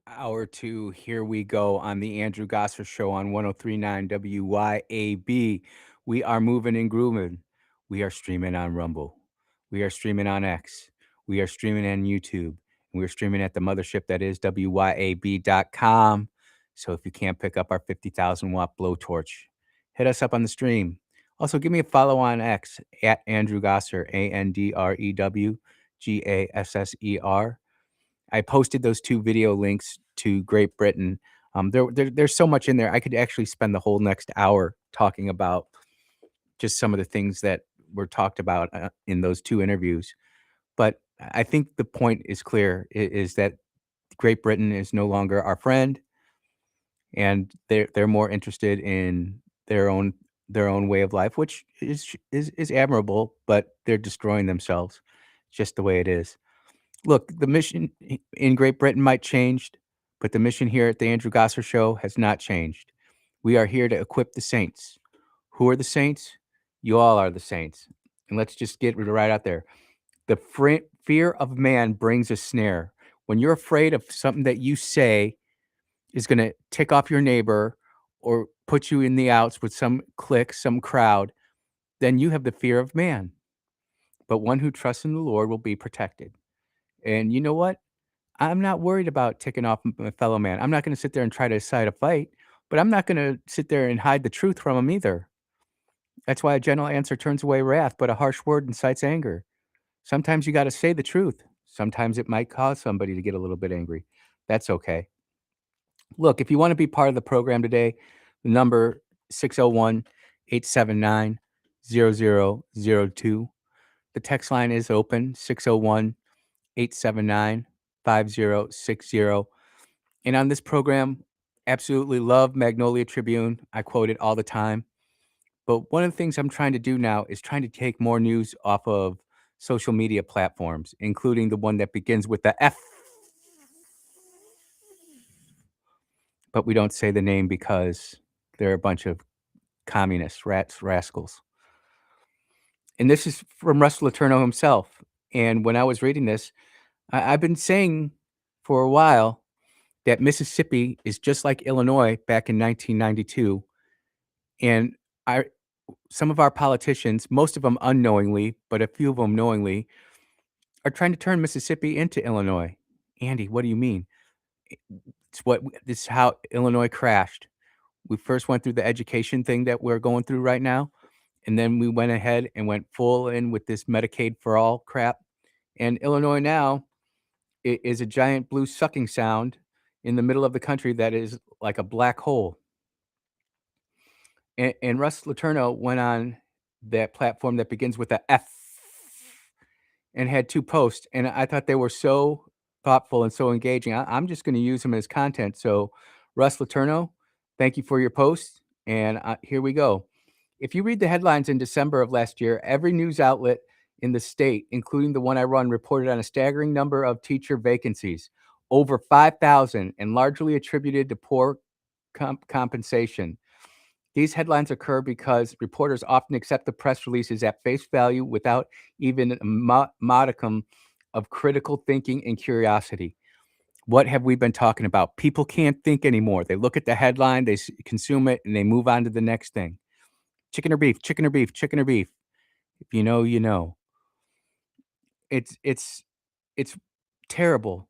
Hour two, here we go on the Andrew Gosser Show on 1039 WYAB. We are moving and grooving. We are streaming on Rumble. We are streaming on X. We are streaming on YouTube. And we're streaming at the mothership that is WYAB.com. So if you can't pick up our 50,000 watt blowtorch, hit us up on the stream. Also, give me a follow on X at Andrew Gosser, AndrewGasser. I posted those 2 video links to Great Britain. There's so much in there. I could actually spend the whole next hour talking about just some of the things that were talked about in those 2 interviews. But I think the point is clear, is that Great Britain is no longer our friend, and they're more interested in their own way of life, which is admirable, but they're destroying themselves, just the way it is. Look, the mission in Great Britain might change, but the mission here at the Andrew Gosser Show has not changed. We are here to equip the saints. Who are the saints? You all are the saints. And let's just get right out there. The fear of man brings a snare. When you're afraid of something that you say is going to tick off your neighbor or put you in the outs with some clique, some crowd, then you have the fear of man. But one who trusts in the Lord will be protected. And you know what? I'm not worried about ticking off my fellow man. I'm not going to sit there and try to decide a fight, but I'm not going to sit there and hide the truth from him either. That's why a gentle answer turns away wrath, but a harsh word incites anger. Sometimes you got to say the truth. Sometimes it might cause somebody to get a little bit angry. That's okay. Look, if you want to be part of the program today, the number 601-879-0002. The text line is open, 601-879-5060. And on this program, absolutely love Magnolia Tribune. I quote it all the time. But one of the things I'm trying to do now is trying to take more news off of social media platforms, including the one that begins with the F. But we don't say the name because they're a bunch of communists, rascals. And this is from Russ Letourneau himself. And when I was reading this, I've been saying for a while that Mississippi is just like Illinois back in 1992. And some of our politicians, most of them unknowingly, but a few of them knowingly, are trying to turn Mississippi into Illinois. Andy, what do you mean? This is how Illinois crashed. We first went through the education thing that we're going through right now. And then we went ahead and went full in with this Medicaid for all crap. And Illinois now is a giant blue sucking sound in the middle of the country that is like a black hole. And Russ Letourneau went on that platform that begins with a F and had 2 posts. And I thought they were so thoughtful and so engaging. I'm just going to use them as content. So Russ Letourneau, thank you for your post. And here we go. If you read the headlines in December of last year, every news outlet in the state, including the one I run, reported on a staggering number of teacher vacancies, over 5,000, and largely attributed to poor compensation. These headlines occur because reporters often accept the press releases at face value without even a modicum of critical thinking and curiosity. What have we been talking about? People can't think anymore. They look at the headline, they consume it, and they move on to the next thing. Chicken or beef, chicken or beef, chicken or beef. If you know, you know. It's terrible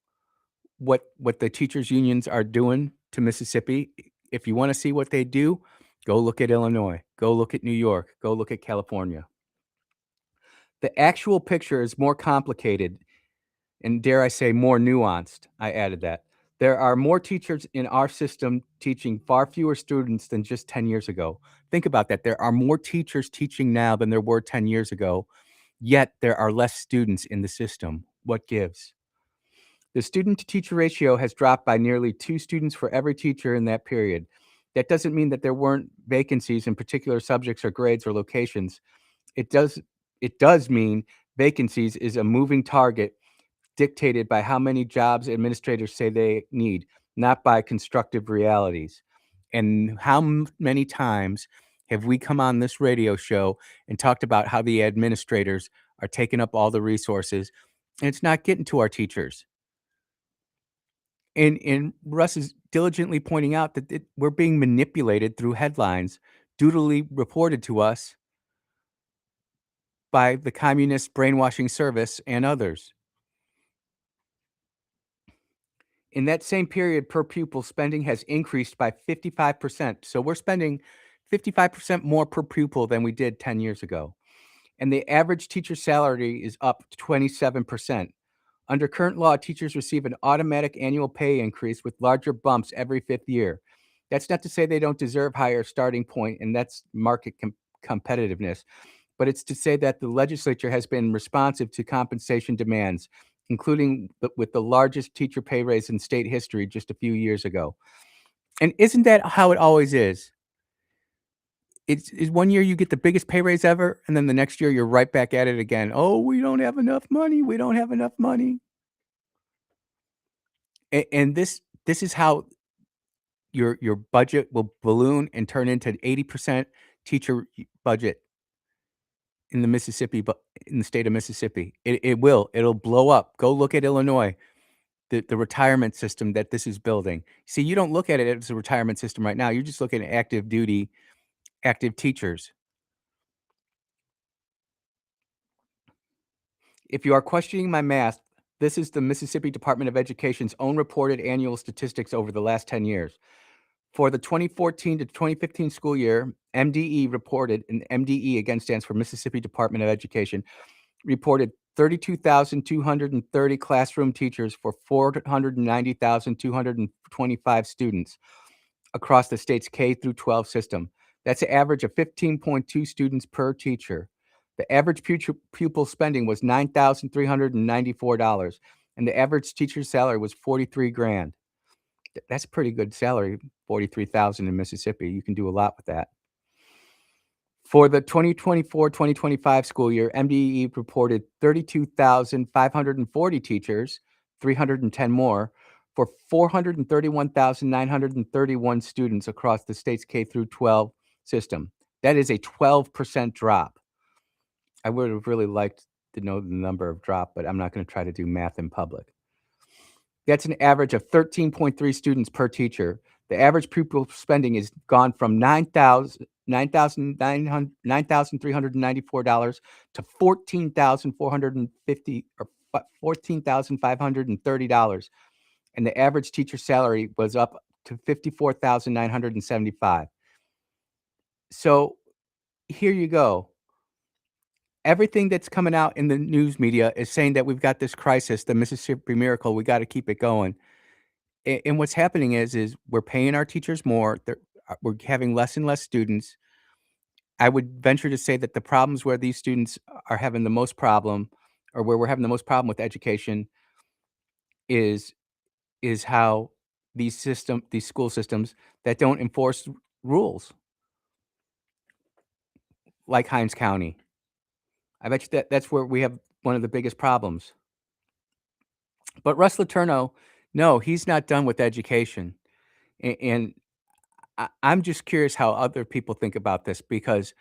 what the teachers unions are doing to Mississippi. If you want to see what they do, go look at Illinois, go look at New York, go look at California. The actual picture is more complicated and, dare I say, more nuanced. I added that. There are more teachers in our system teaching far fewer students than just 10 years ago. Think about that. There are more teachers teaching now than there were 10 years ago, yet there are less students in the system. What gives? The student-to-teacher ratio has dropped by nearly 2 students for every teacher in that period. That doesn't mean that there weren't vacancies in particular subjects or grades or locations. It does mean vacancies is a moving target dictated by how many jobs administrators say they need, not by constructive realities. And how many times have we come on this radio show and talked about how the administrators are taking up all the resources and it's not getting to our teachers? And Russ is diligently pointing out that we're being manipulated through headlines, dutifully reported to us by the communist brainwashing service and others. In that same period, per pupil spending has increased by 55%. So we're spending 55% more per pupil than we did 10 years ago. And the average teacher salary is up 27%. Under current law, teachers receive an automatic annual pay increase with larger bumps every 5th year. That's not to say they don't deserve higher starting point, and that's market competitiveness. But it's to say that the legislature has been responsive to compensation demands, including with the largest teacher pay raise in state history just a few years ago. And isn't that how it always is? It's 1 year you get the biggest pay raise ever, and then the next year you're right back at it again. Oh, we don't have enough money. We don't have enough money. And this is how your budget will balloon and turn into an 80% teacher budget in the Mississippi, but in the state of Mississippi. It will. It'll blow up. Go look at Illinois, the retirement system that this is building. See, you don't look at it as a retirement system right now. You're just looking at active duty, active teachers. If you are questioning my math, this is the Mississippi Department of Education's own reported annual statistics over the last 10 years. For the 2014 to 2015 school year, MDE reported, and MDE again stands for Mississippi Department of Education, reported 32,230 classroom teachers for 490,225 students across the state's K through 12 system. That's an average of 15.2 students per teacher. The average pupil spending was $9,394, and the average teacher's salary was $43,000. That's a pretty good salary, $43,000 in Mississippi. You can do a lot with that. For the 2024-2025 school year, MDE reported 32,540 teachers, 310 more, for 431,931 students across the state's K through 12 system. That is a 12% drop. I would have really liked to know the number of drop, but I'm not going to try to do math in public. That's an average of 13.3 students per teacher. The average pupil spending is gone from $9,394 to $14,450 or $14,530, and the average teacher salary was up to $54,975. So here you go. Everything that's coming out in the news media is saying that we've got this crisis, the Mississippi Miracle. We got to keep it going. And what's happening is we're paying our teachers more. We're having less and less students. I would venture to say that the problems where these students are having the most problem, or where we're having the most problem with education, is how these school systems that don't enforce rules, like Hinds County. I bet you that's where we have one of the biggest problems. But Russ Letourneau, no, he's not done with education. And I'm just curious how other people think about this because,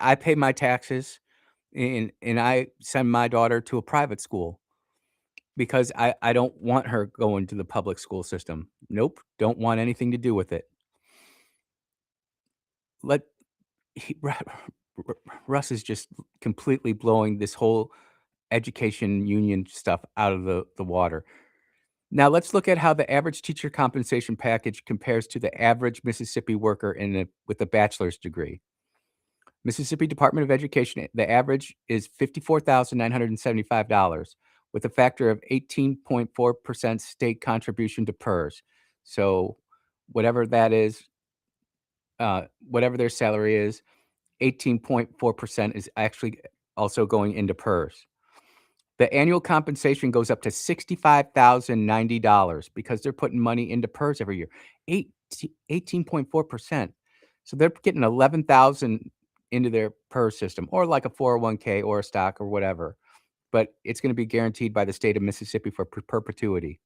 I pay my taxes and I send my daughter to a private school because I don't want her going to the public school system. Nope, don't want anything to do with it. Russ is just completely blowing this whole education union stuff out of the water. Now let's look at how the average teacher compensation package compares to the average Mississippi worker with a bachelor's degree. Mississippi Department of Education, the average is $54,975 with a factor of 18.4% state contribution to PERS. So whatever that is, whatever their salary is, 18.4% is actually also going into PERS. The annual compensation goes up to $65,090 because they're putting money into PERS every year. 18.4%. So they're getting $11,000 into their PERS system, or like a 401k or a stock or whatever. But it's going to be guaranteed by the state of Mississippi for perpetuity.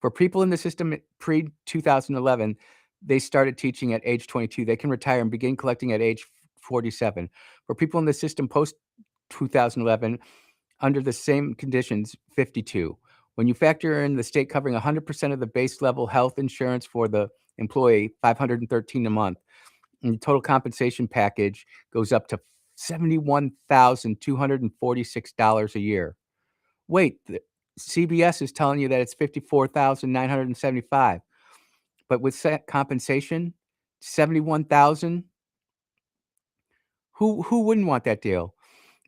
For people in the system pre-2011, they started teaching at age 22. They can retire and begin collecting at age 47. For people in the system post-2011, under the same conditions, 52. When you factor in the state covering 100% of the base level health insurance for the employee, $513 a month, and the total compensation package goes up to $71,246 a year. Wait, CBS is telling you that it's $54,975, but with compensation, $71,000. Who wouldn't want that deal?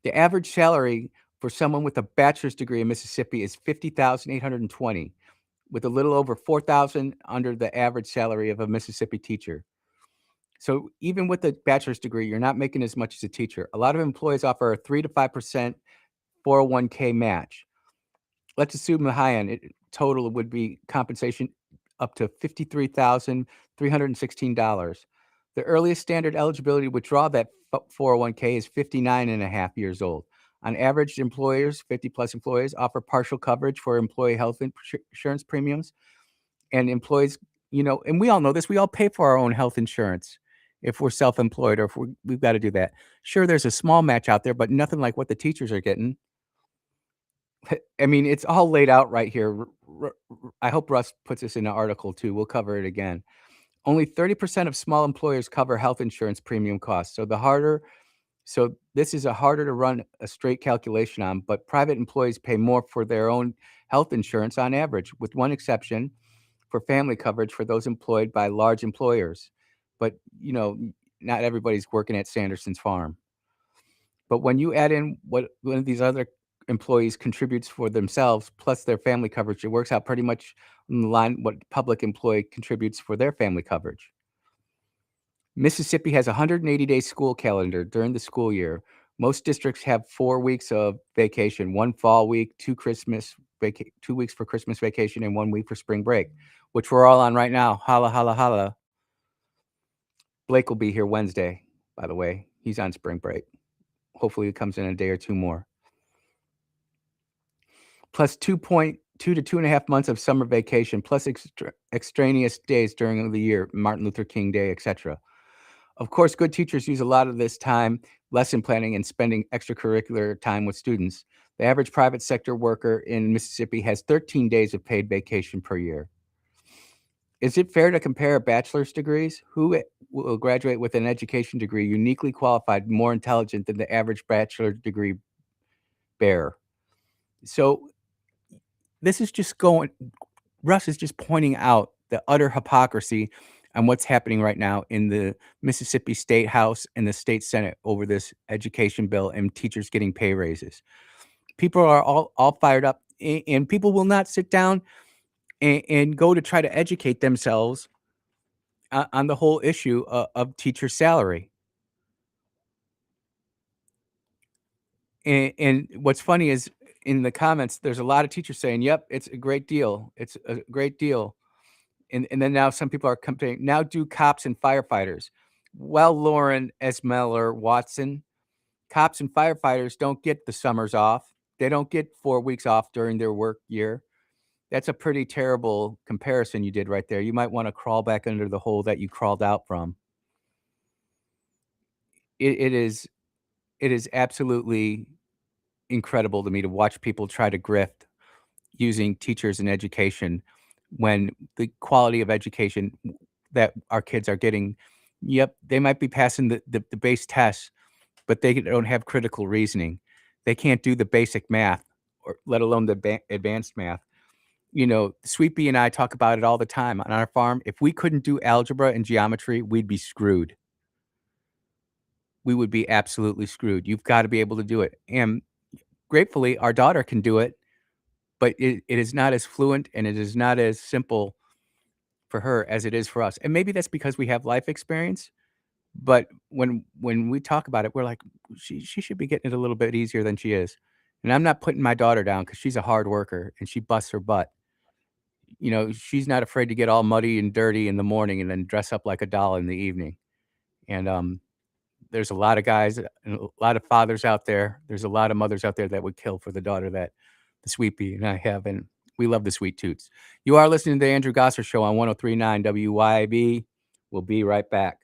The average salary for someone with a bachelor's degree in Mississippi is $50,820, with a little over $4,000 under the average salary of a Mississippi teacher. So even with a bachelor's degree, you're not making as much as a teacher. A lot of employers offer a 3 to 5% 401k match. Let's assume the high end total would be compensation up to $53,316. The earliest standard eligibility to withdraw that 401k is 59 and a half years old. On average, employers, 50 plus employers, offer partial coverage for employee health insurance premiums. And employees, and we all know this, we all pay for our own health insurance if we're self-employed or if we've got to do that. Sure, there's a small match out there, but nothing like what the teachers are getting. I mean, it's all laid out right here. I hope Russ puts this in an article too. We'll cover it again. Only 30% of small employers cover health insurance premium costs. So this is a harder to run a straight calculation on, but private employees pay more for their own health insurance on average, with one exception for family coverage for those employed by large employers. But, not everybody's working at Sanderson's farm. But when you add in what one of these other employees contributes for themselves, plus their family coverage, it works out pretty much in line what public employee contributes for their family coverage. Mississippi has a 180-day school calendar during the school year. Most districts have 4 weeks of vacation, 1 fall week, 2 weeks for Christmas vacation, and 1 week for spring break, which we're all on right now. Holla, holla, holla. Blake will be here Wednesday, by the way. He's on spring break. Hopefully he comes in a day or two more. Plus 2.2 to 2.5 months of summer vacation, plus extraneous days during the year, Martin Luther King Day, etc. Of course, good teachers use a lot of this time lesson planning and spending extracurricular time with students. The average private sector worker in Mississippi has 13 days of paid vacation per year. Is it fair to compare bachelor's degrees? Who will graduate with an education degree uniquely qualified, more intelligent than the average bachelor degree bearer? So this is just Russ is just pointing out the utter hypocrisy on what's happening right now in the Mississippi State House and the State Senate over this education bill and teachers getting pay raises. People are all fired up, and people will not sit down and go to try to educate themselves on the whole issue of teacher salary. And what's funny is in the comments, there's a lot of teachers saying, yep, it's a great deal. It's a great deal. And then now some people are complaining, now do cops and firefighters. Well, Lauren Esmeller Watson, cops and firefighters don't get the summers off. They don't get 4 weeks off during their work year. That's a pretty terrible comparison you did right there. You might want to crawl back under the hole that you crawled out from. It is absolutely incredible to me to watch people try to grift using teachers in education when the quality of education that our kids are getting, yep, they might be passing the base tests, but they don't have critical reasoning. They can't do the basic math, or let alone the advanced math. Sweet Bee and I talk about it all the time on our farm. If we couldn't do algebra and geometry, we'd be screwed. We would be absolutely screwed. You've got to be able to do it. And gratefully, our daughter can do it, but it is not as fluent and it is not as simple for her as it is for us. And maybe that's because we have life experience. But when we talk about it, we're like, she should be getting it a little bit easier than she is. And I'm not putting my daughter down because she's a hard worker and she busts her butt. She's not afraid to get all muddy and dirty in the morning and then dress up like a doll in the evening. And there's a lot of guys and a lot of fathers out there. There's a lot of mothers out there that would kill for the daughter that the Sweet Bee and I have. And we love the Sweet Toots. You are listening to the Andrew Gosser Show on 103.9 WYAB. We'll be right back.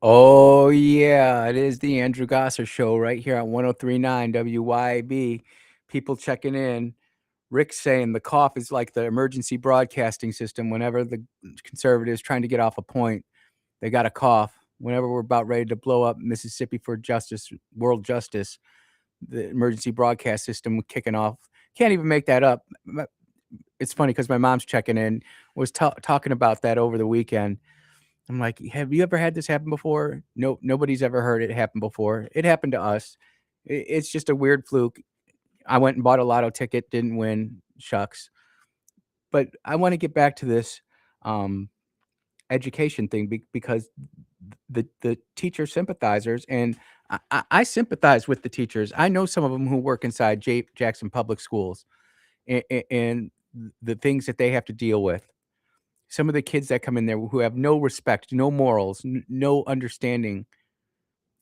Oh, yeah. It is the Andrew Gosser Show right here on 1039 WYAB. People checking in. Rick saying the cough is like the emergency broadcasting system. Whenever the conservatives trying to get off a point, they got a cough. Whenever we're about ready to blow up Mississippi for justice, world justice, the emergency broadcast system kicking off. Can't even make that up. It's funny because my mom's checking in, was talking about that over the weekend. I'm like, have you ever had this happen before? No, nobody's ever heard it happen before. It happened to us. It's just a weird fluke. I went and bought a lotto ticket, didn't win. Shucks. But I want to get back to this education thing because the teacher sympathizers, and I sympathize with the teachers. I know some of them who work inside Jackson Public Schools and the things that they have to deal with. Some of the kids that come in there who have no respect, no morals, no understanding,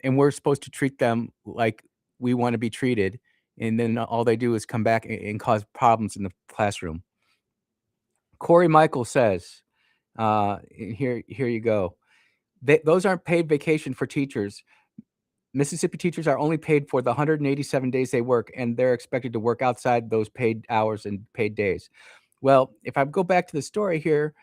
and we're supposed to treat them like we want to be treated, and then all they do is come back and cause problems in the classroom. Corey Michael says, here you go. Those aren't paid vacation for teachers. Mississippi teachers are only paid for the 187 days they work, and they're expected to work outside those paid hours and paid days. Well, if I go back to the story here,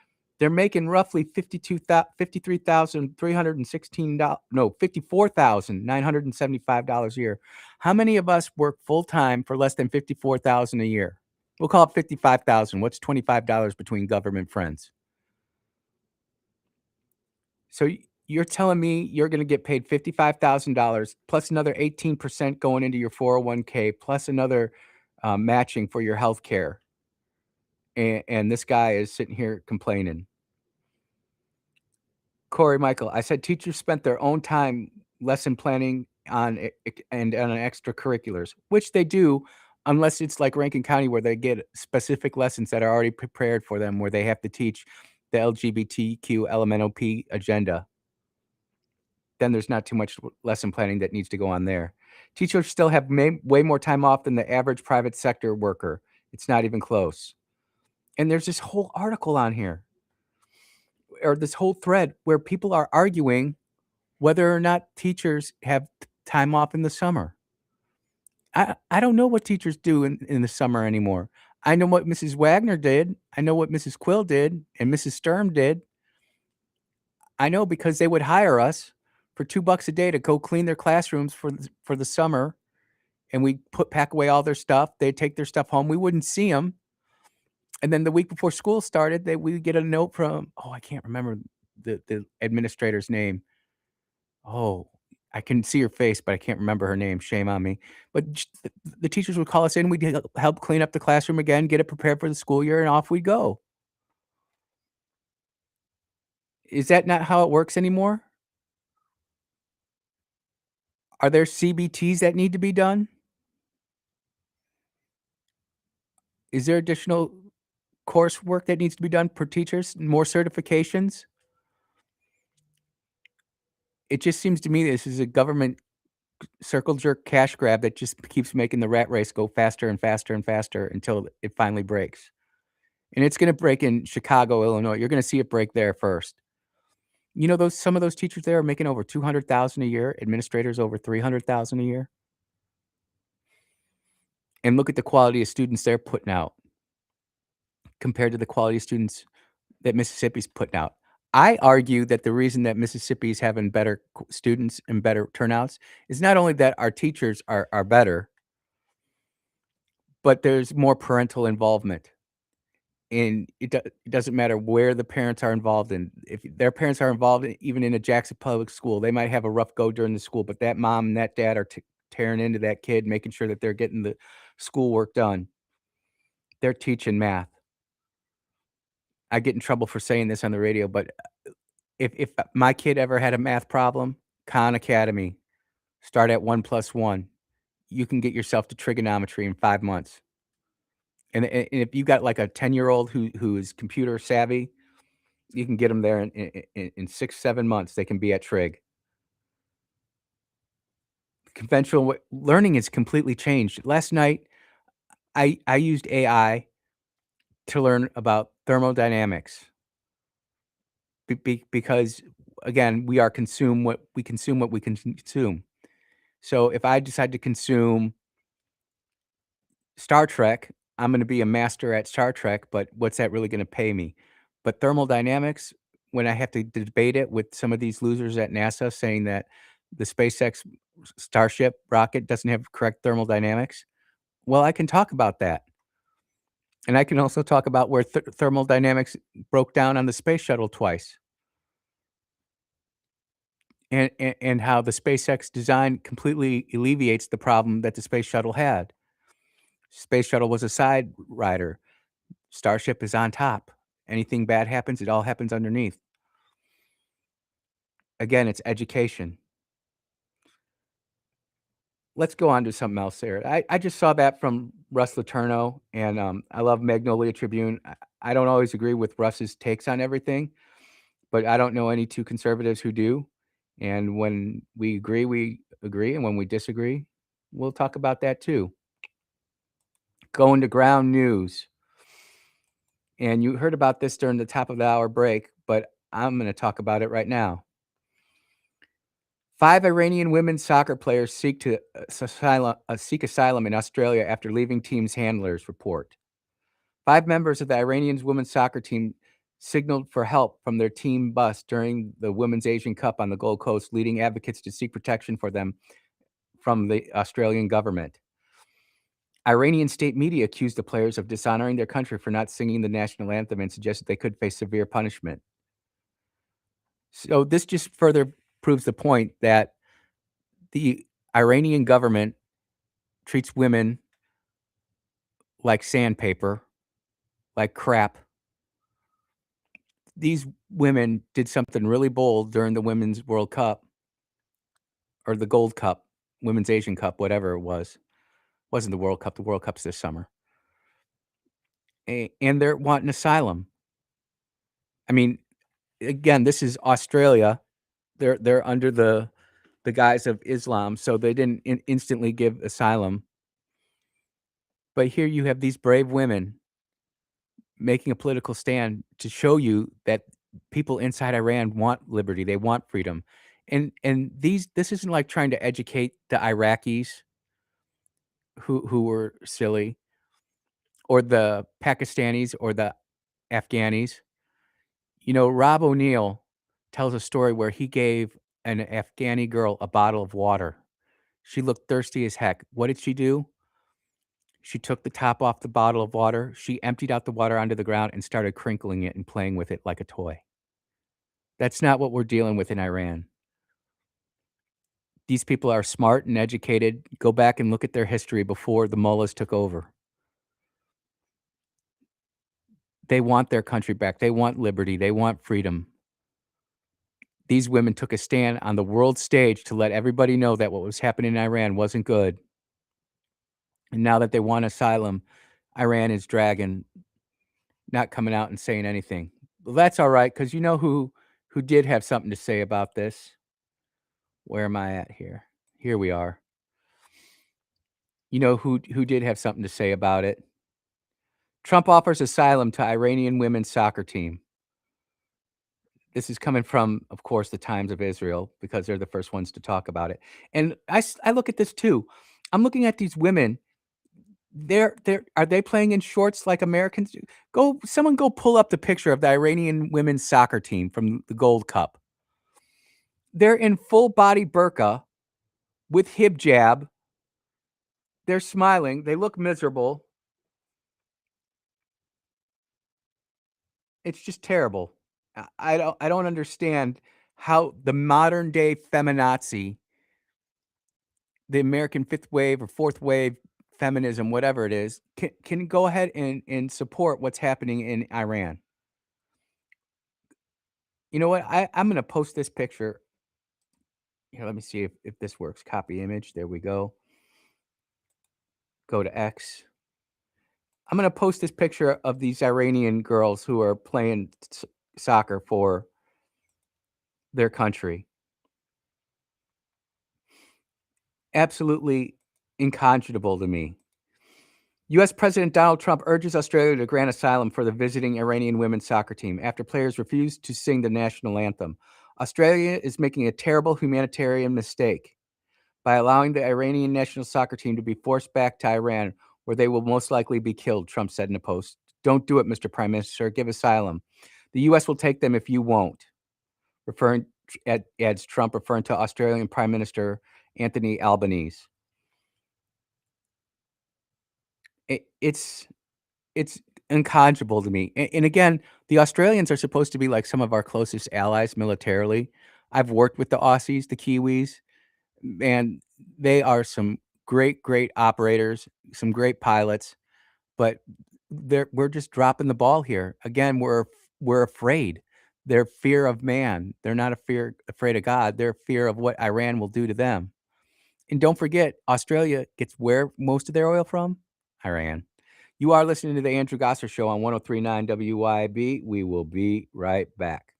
They're making roughly $54,975 a year. How many of us work full time for less than $54,000 a year? We'll call it $55,000. What's $25 between government friends? So you're telling me you're going to get paid $55,000 plus another 18% going into your 401k plus another matching for your health care. And this guy is sitting here complaining. Corey Michael, I said teachers spent their own time lesson planning on extracurriculars, which they do, unless it's like Rankin County where they get specific lessons that are already prepared for them, where they have to teach the LGBTQ LMNOP agenda. Then there's not too much lesson planning that needs to go on there. Teachers still have way more time off than the average private sector worker. It's not even close. And there's this whole article on here, or this whole thread where people are arguing whether or not teachers have time off in the summer. I don't know what teachers do in the summer anymore. I know what Mrs. Wagner did. I know what Mrs. Quill did and Mrs. Sturm did. I know because they would hire us for $2 a day to go clean their classrooms for the summer, and we pack away all their stuff. They'd take their stuff home. We wouldn't see them. And then the week before school started, we get a note from, I can't remember the administrator's name. Oh, I can see her face, but I can't remember her name. Shame on me. But the teachers would call us in. We'd help clean up the classroom again, get it prepared for the school year, and off we'd go. Is that not how it works anymore? Are there CBTs that need to be done? Is there additional coursework that needs to be done for teachers? More certifications? It just seems to me this is a government circle jerk cash grab that just keeps making the rat race go faster and faster and faster until it finally breaks. And it's going to break in Chicago, Illinois. You're going to see it break there first. You know, some of those teachers there are making over $200,000 a year, administrators over $300,000 a year. And look at the quality of students they're putting out compared to the quality of students that Mississippi's putting out. I argue that the reason that Mississippi's having better students and better turnouts is not only that our teachers are better, but there's more parental involvement. And it doesn't matter where the parents are involved in. If their parents are involved, even in a Jackson public school, they might have a rough go during the school, but that mom and that dad are tearing into that kid, making sure that they're getting the schoolwork done. They're teaching math. I get in trouble for saying this on the radio, but if my kid ever had a math problem, Khan Academy, start at 1 + 1. You can get yourself to trigonometry in 5 months. And if you got like a 10-year-old who is computer savvy, you can get them there in 6-7 months. They can be at trig. Conventional learning has completely changed. Last night, I used AI to learn about thermodynamics because, again, we consume what we consume. So if I decide to consume Star Trek, I'm going to be a master at Star Trek, but what's that really going to pay me? But thermodynamics, when I have to debate it with some of these losers at NASA saying that the SpaceX Starship rocket doesn't have correct thermodynamics, well, I can talk about that. And I can also talk about where thermodynamics broke down on the space shuttle twice. And how the SpaceX design completely alleviates the problem that the space shuttle had. Space shuttle was a side rider. Starship is on top. Anything bad happens, it all happens underneath. Again, it's education. Let's go on to something else here. I just saw that from Russ Letourneau, and I love Magnolia Tribune. I don't always agree with Russ's takes on everything, but I don't know any two conservatives who do. And when we agree, and when we disagree, we'll talk about that too. Going to ground news. And you heard about this during the top of the hour break, but I'm going to talk about it right now. 5 Iranian women soccer players seek asylum in Australia after leaving team's handlers report. 5 members of the Iranian women's soccer team signaled for help from their team bus during the Women's Asian Cup on the Gold Coast, leading advocates to seek protection for them from the Australian government. Iranian state media accused the players of dishonoring their country for not singing the national anthem and suggested they could face severe punishment. So this just further proves the point that the Iranian government treats women like sandpaper, like crap. These women did something really bold during the Women's World Cup or the Gold Cup, Women's Asian Cup, whatever it was. Wasn't the World Cup. The World Cup's this summer. And they're wanting asylum. I mean, again, this is Australia. They're under the guise of Islam, so they didn't instantly give asylum. But here you have these brave women making a political stand to show you that people inside Iran want liberty, they want freedom. And this isn't like trying to educate the Iraqis who were silly, or the Pakistanis or the Afghanis. You know, Rob O'Neill tells a story where he gave an Afghani girl a bottle of water. She looked thirsty as heck. What did she do? She took the top off the bottle of water. She emptied out the water onto the ground and started crinkling it and playing with it like a toy. That's not what we're dealing with in Iran. These people are smart and educated. Go back and look at their history before the mullahs took over. They want their country back. They want liberty. They want freedom. These women took a stand on the world stage to let everybody know that what was happening in Iran wasn't good. And now that they want asylum, Iran is dragging, not coming out and saying anything. Well, that's all right, because you know who did have something to say about this? Where am I at here? Here we are. You know who did have something to say about it? Trump offers asylum to Iranian women's soccer team. This is coming from, of course, the Times of Israel, because they're the first ones to talk about it. And I look at this too. I'm looking at these women. Are they playing in shorts like Americans do? Someone go pull up the picture of the Iranian women's soccer team from the Gold Cup. They're in full body burqa with hijab. They're smiling. They look miserable. It's just terrible. I don't understand how the modern day feminazi, the American fifth wave or fourth wave feminism, whatever it is, can go ahead and support what's happening in Iran. You know what? I'm going to post this picture. Here, let me see if this works. Copy image. There we go. Go to X. I'm going to post this picture of these Iranian girls who are playing soccer for their country. Absolutely inconscionable to me. U.S. President Donald Trump urges Australia to grant asylum for the visiting Iranian women's soccer team after players refused to sing the national anthem. Australia is making a terrible humanitarian mistake by allowing the Iranian national soccer team to be forced back to Iran, where they will most likely be killed, Trump said in a post. Don't do it, Mr. Prime Minister. Give asylum. The U.S. will take them if you won't, adds Trump, referring to Australian Prime Minister Anthony Albanese. It's unconscionable to me. And again, the Australians are supposed to be like some of our closest allies militarily. I've worked with the Aussies, the Kiwis, and they are some great operators, some great pilots, but we're just dropping the ball here. Again, we're afraid. They're fear of man. They're not afraid of God. They're fear of what Iran will do to them. And don't forget, Australia gets where most of their oil from? Iran. You are listening to the Andrew Gosser Show on 103.9 WYAB. We will be right back.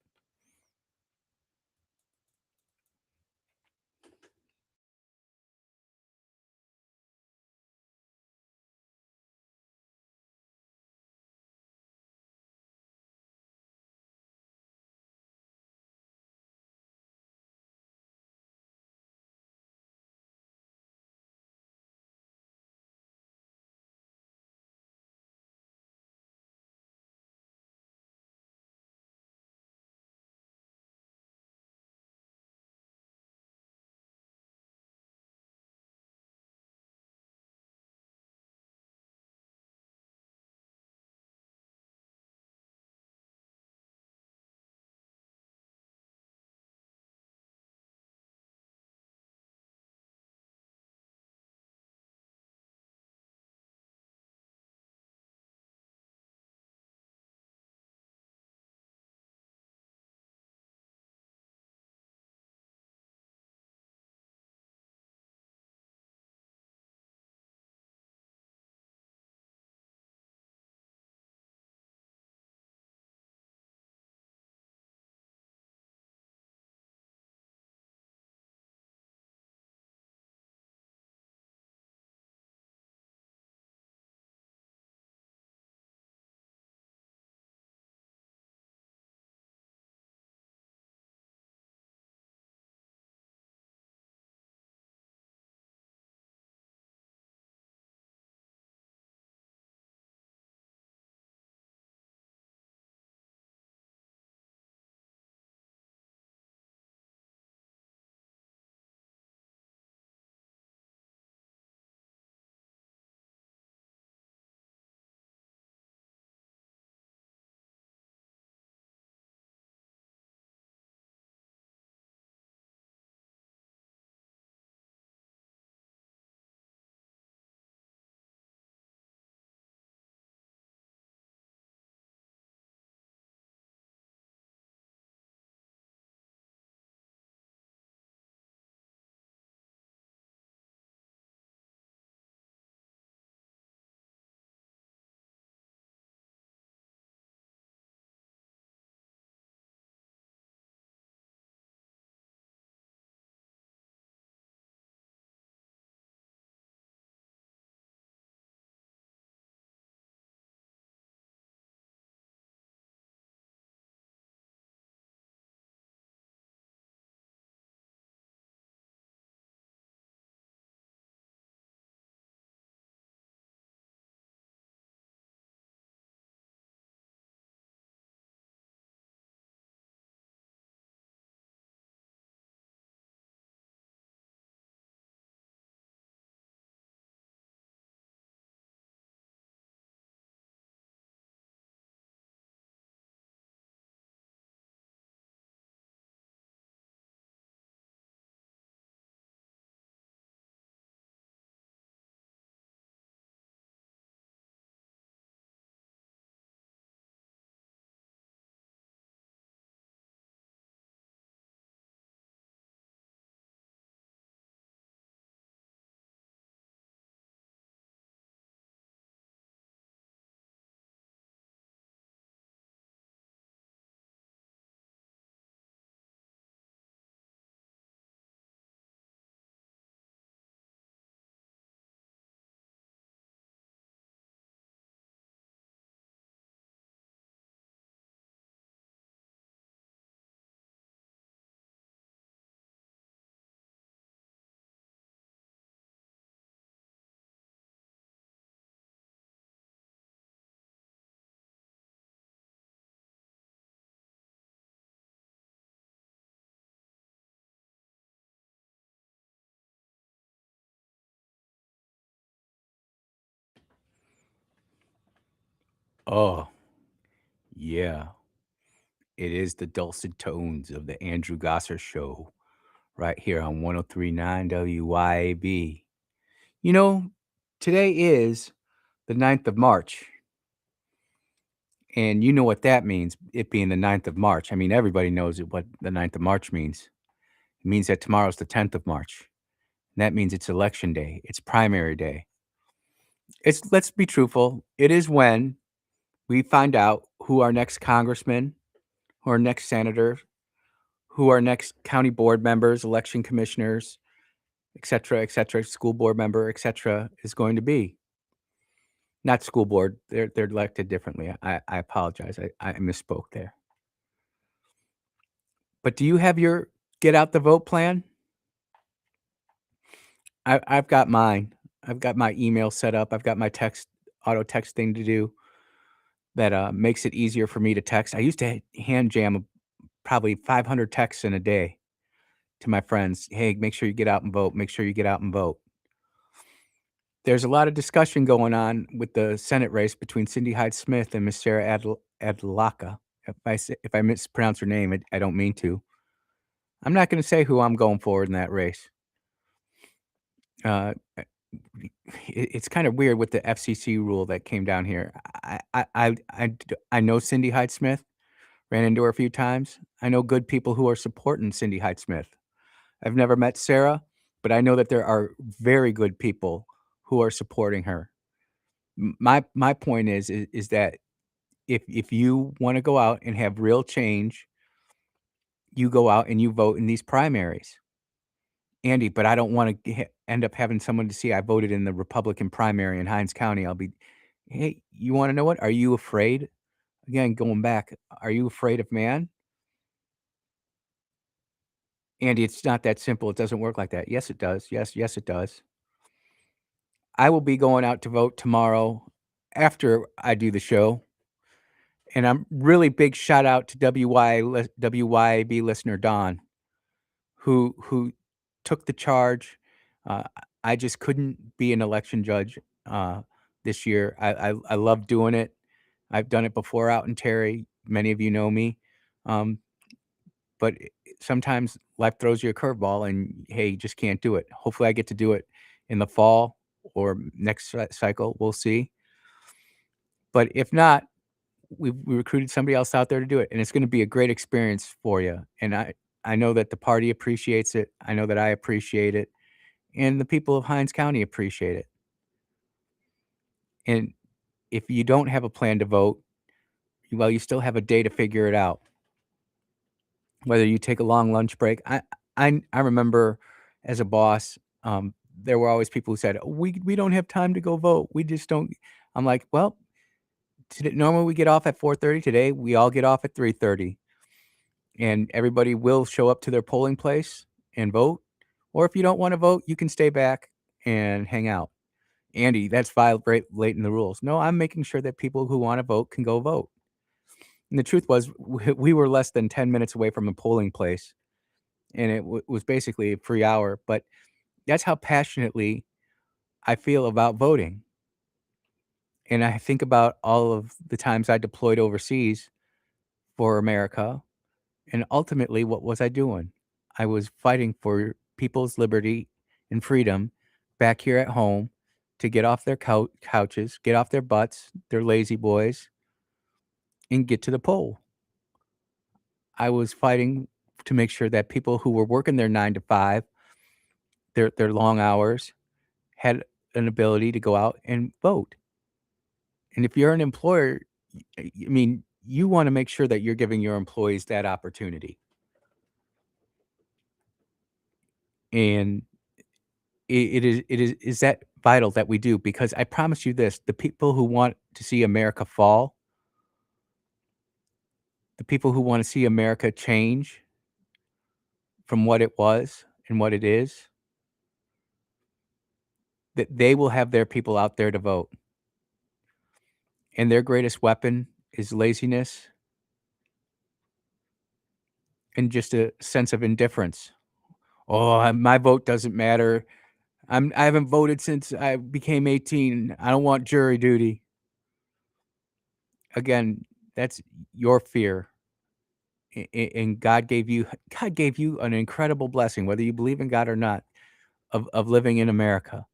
Oh, yeah. It is the dulcet tones of the Andrew Gosser Show right here on 1039 WYAB. You know, today is the 9th of March. And you know what that means, it being the 9th of March. I mean, everybody knows what the 9th of March means. It means that tomorrow's the 10th of March. And that means it's election day, it's primary day. Let's be truthful, it is when we find out who our next congressman, who our next senator, who our next county board members, election commissioners, et cetera, school board member, et cetera, is going to be. Not school board, they're elected differently. I apologize. I misspoke there. But do you have your get out the vote plan? I've got mine. I've got my email set up. I've got my auto text thing to do that makes it easier for me to text. I used to hand jam probably 500 texts in a day to my friends. Hey, make sure you get out and vote. Make sure you get out and vote. There's a lot of discussion going on with the Senate race between Cindy Hyde-Smith and Miss Sarah Adlaka. If I mispronounce her name, I don't mean to. I'm not going to say who I'm going for in that race. It's kind of weird with the FCC rule that came down here. I know Cindy Hyde-Smith, ran into her a few times. I know good people who are supporting Cindy Hyde-Smith. I've never met Sarah, but I know that there are very good people who are supporting her. My point is that if you want to go out and have real change, you go out and you vote in these primaries. Andy, but I don't want to end up having someone to see I voted in the Republican primary in Hinds County. Hey, you want to know what? Are you afraid? Again, going back, are you afraid of man? Andy, it's not that simple. It doesn't work like that. Yes, it does. Yes, it does. I will be going out to vote tomorrow after I do the show. And I'm really big shout out to WYAB listener Don, who took the charge. I just couldn't be an election judge this year. I love doing it. I've done it before out in Terry. Many of you know me. But sometimes life throws you a curveball and hey, you just can't do it. Hopefully I get to do it in the fall or next cycle. We'll see. But if not, we recruited somebody else out there to do it. And it's going to be a great experience for you. And I know that the party appreciates it. I know that I appreciate it. And the people of Hinds County appreciate it. And if you don't have a plan to vote, well, you still have a day to figure it out. Whether you take a long lunch break. I remember as a boss, there were always people who said, we don't have time to go vote. We just don't. I'm like, well, normally we get off at 4:30. Today, we all get off at 3:30. And everybody will show up to their polling place and vote. Or if you don't want to vote, you can stay back and hang out. Andy, that's violating the rules. No, I'm making sure that people who want to vote can go vote. And the truth was, we were less than 10 minutes away from a polling place. And it was basically a free hour. But that's how passionately I feel about voting. And I think about all of the times I deployed overseas for America. And ultimately, what was I doing? I was fighting for people's liberty and freedom back here at home to get off their couches, get off their butts, their lazy boys, and get to the poll. I was fighting to make sure that people who were working their 9 to 5, their long hours, had an ability to go out and vote. And if you're an employer, I mean, you want to make sure that you're giving your employees that opportunity. And it is that vital that we do, because I promise you this, the people who want to see America fall, the people who want to see America change from what it was and what it is, that they will have their people out there to vote. And their greatest weapon is laziness and just a sense of indifference. Oh, my vote doesn't matter. I haven't voted since I became 18. I don't want jury duty. again, that's your fear. And God gave you an incredible blessing, whether you believe in God or not, of living in America,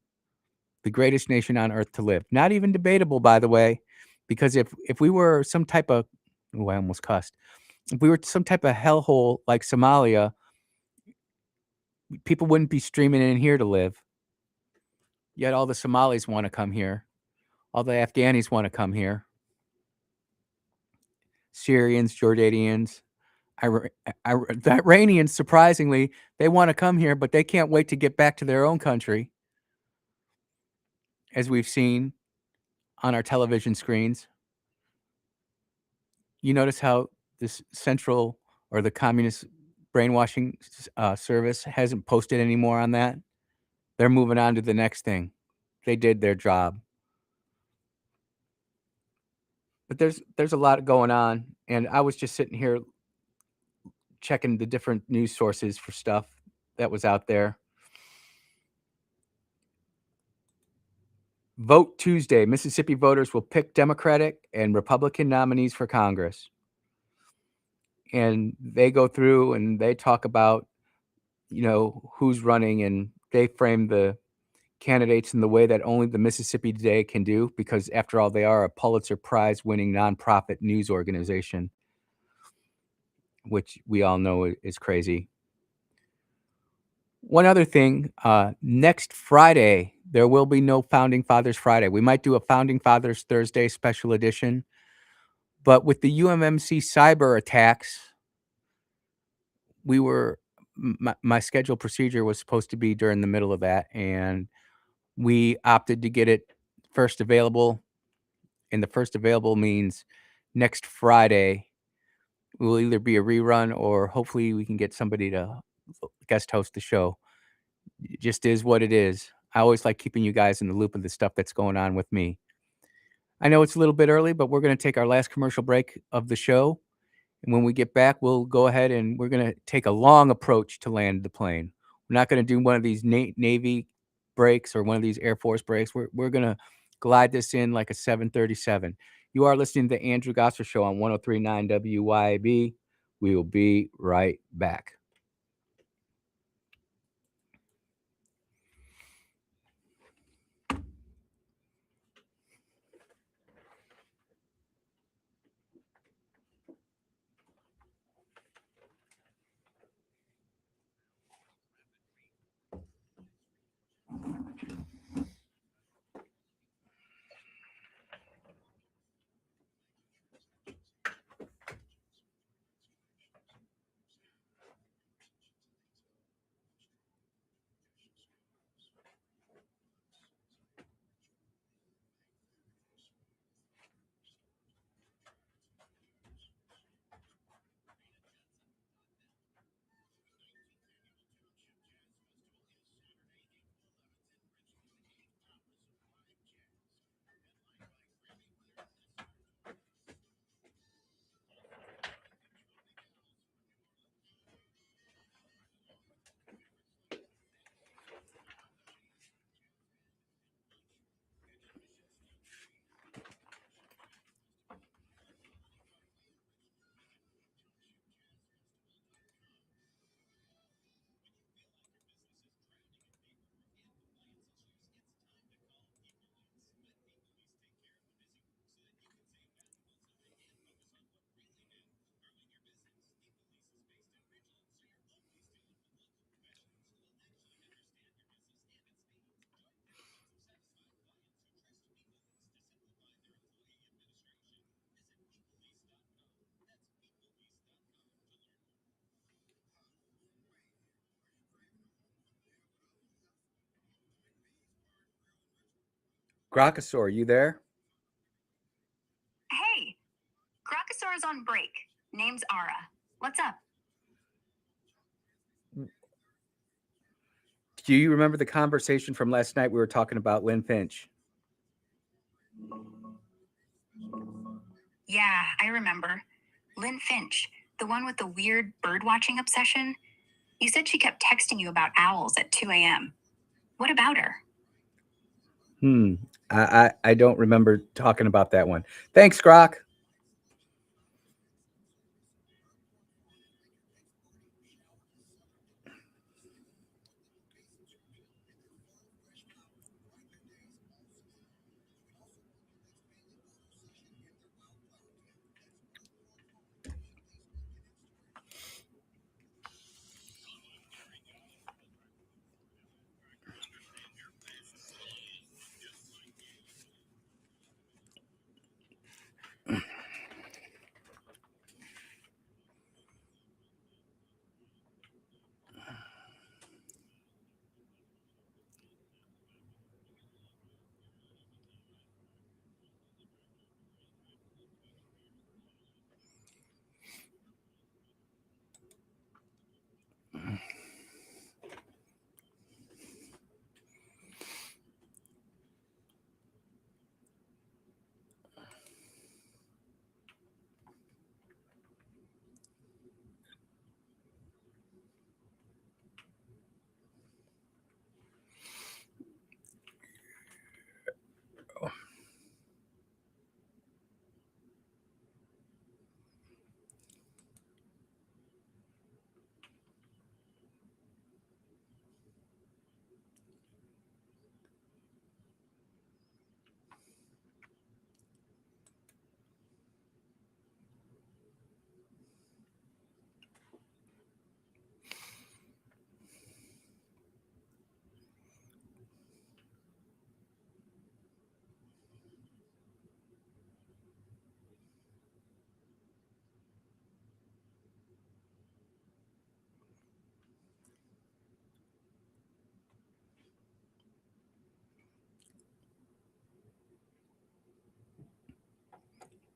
the greatest nation on earth to live. Not even debatable, by the way, because if we were some type of, oh, I almost cussed. If we were some type of hellhole like Somalia, people wouldn't be streaming in here to live. Yet all the Somalis want to come here. All the Afghanis want to come here. Syrians, Jordanians, the Iranians, surprisingly, they want to come here, but they can't wait to get back to their own country, as we've seen on our television screens. You notice how this central or the communist brainwashing service hasn't posted anymore on that? They're moving on to the next thing. They did their job. But there's a lot going on, and I was just sitting here checking the different news sources for stuff that was out there. Vote Tuesday. Mississippi voters will pick Democratic and Republican nominees for Congress. And they go through and they talk about, who's running, and they frame the candidates in the way that only the Mississippi Today can do, because after all, they are a Pulitzer Prize winning nonprofit news organization, which we all know is crazy. One other thing, next Friday, there will be no Founding Fathers Friday. We might do a Founding Fathers Thursday special edition, but with the UMMC cyber attacks, my scheduled procedure was supposed to be during the middle of that, and we opted to get it first available, and the first available means next Friday will either be a rerun or hopefully we can get somebody to guest host the show. It just is what it is. I always like keeping you guys in the loop of the stuff that's going on with me. I know it's a little bit early, but we're going to take our last commercial break of the show. And when we get back, we'll go ahead and we're going to take a long approach to land the plane. We're not going to do one of these Navy breaks or one of these Air Force breaks. We're going to glide this in like a 737. You are listening to the Andrew Gosser Show on 103.9 WYAB. We will be right back. Grokosaur, you there? Hey, Grokosaur is on break. Name's Ara. What's up? Do you remember the conversation from last night? We were talking about Lynn Finch. Yeah, I remember. Lynn Finch, the one with the weird bird-watching obsession. You said she kept texting you about owls at 2 a.m. What about her? I don't remember talking about that one. Thanks, Grok.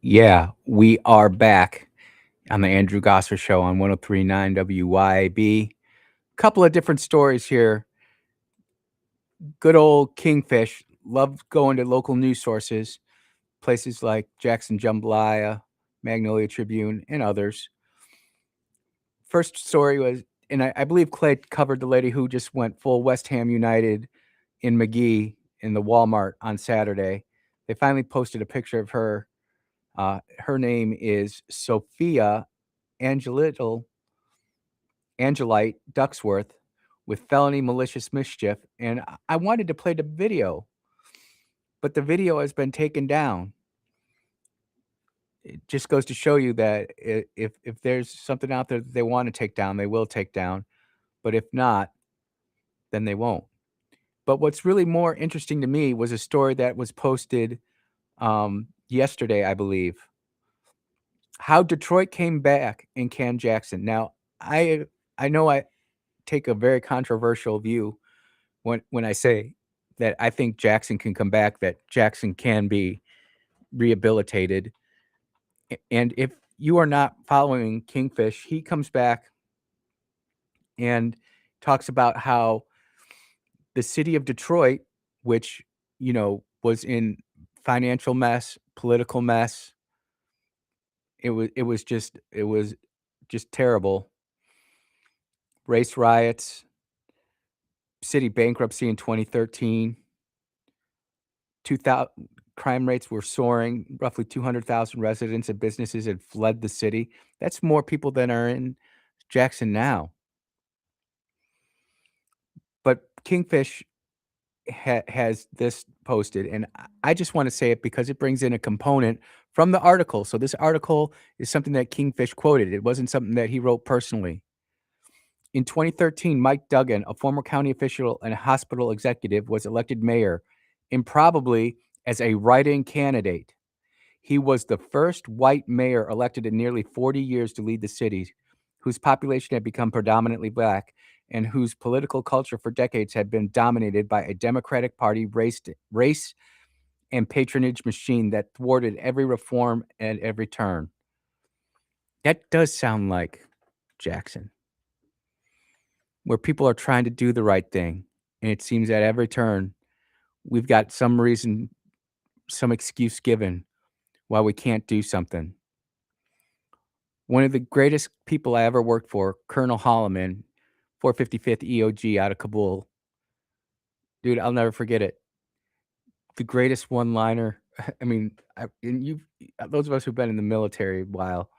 Yeah, we are back on the Andrew Gosser Show on 103.9 WYAB. Couple of different stories here. Good old Kingfish. Love going to local news sources, places like Jackson Jambalaya, Magnolia Tribune, and others. First story was, and I believe Clay covered the lady who just went full West Ham United in McGee in the Walmart on Saturday. They finally posted a picture of her. Her name is Sophia Angelite Ducksworth with felony malicious mischief. And I wanted to play the video, but the video has been taken down. It just goes to show you that if there's something out there that they want to take down, they will take down. But if not, then they won't. But what's really more interesting to me was a story that was posted yesterday, I believe. How Detroit came back and canned Jackson. Now, I know I take a very controversial view when I say that I think Jackson can come back, that Jackson can be rehabilitated. And if you are not following Kingfish, he comes back and talks about how the city of Detroit, which, was in financial mess, political mess, it was just terrible. Race riots, city bankruptcy in 2013, 2000 crime rates were soaring. Roughly 200,000 residents and businesses had fled the city. That's more people than are in Jackson now. But Kingfish has this posted, and I just want to say it because it brings in a component from the article. So this article is something that Kingfish quoted. It wasn't something that he wrote personally. In 2013, Mike Duggan, a former county official and hospital executive, was elected mayor, improbably as a write-in candidate. He was the first white mayor elected in nearly 40 years to lead the city, whose population had become predominantly black and whose political culture for decades had been dominated by a Democratic Party race and patronage machine that thwarted every reform at every turn. That does sound like Jackson, where people are trying to do the right thing. And it seems at every turn, we've got some reason, some excuse given why we can't do something. One of the greatest people I ever worked for, Colonel Holloman, 455th EOG out of Kabul. Dude, I'll never forget it. The greatest one-liner. I mean, those of us who've been in the military a while,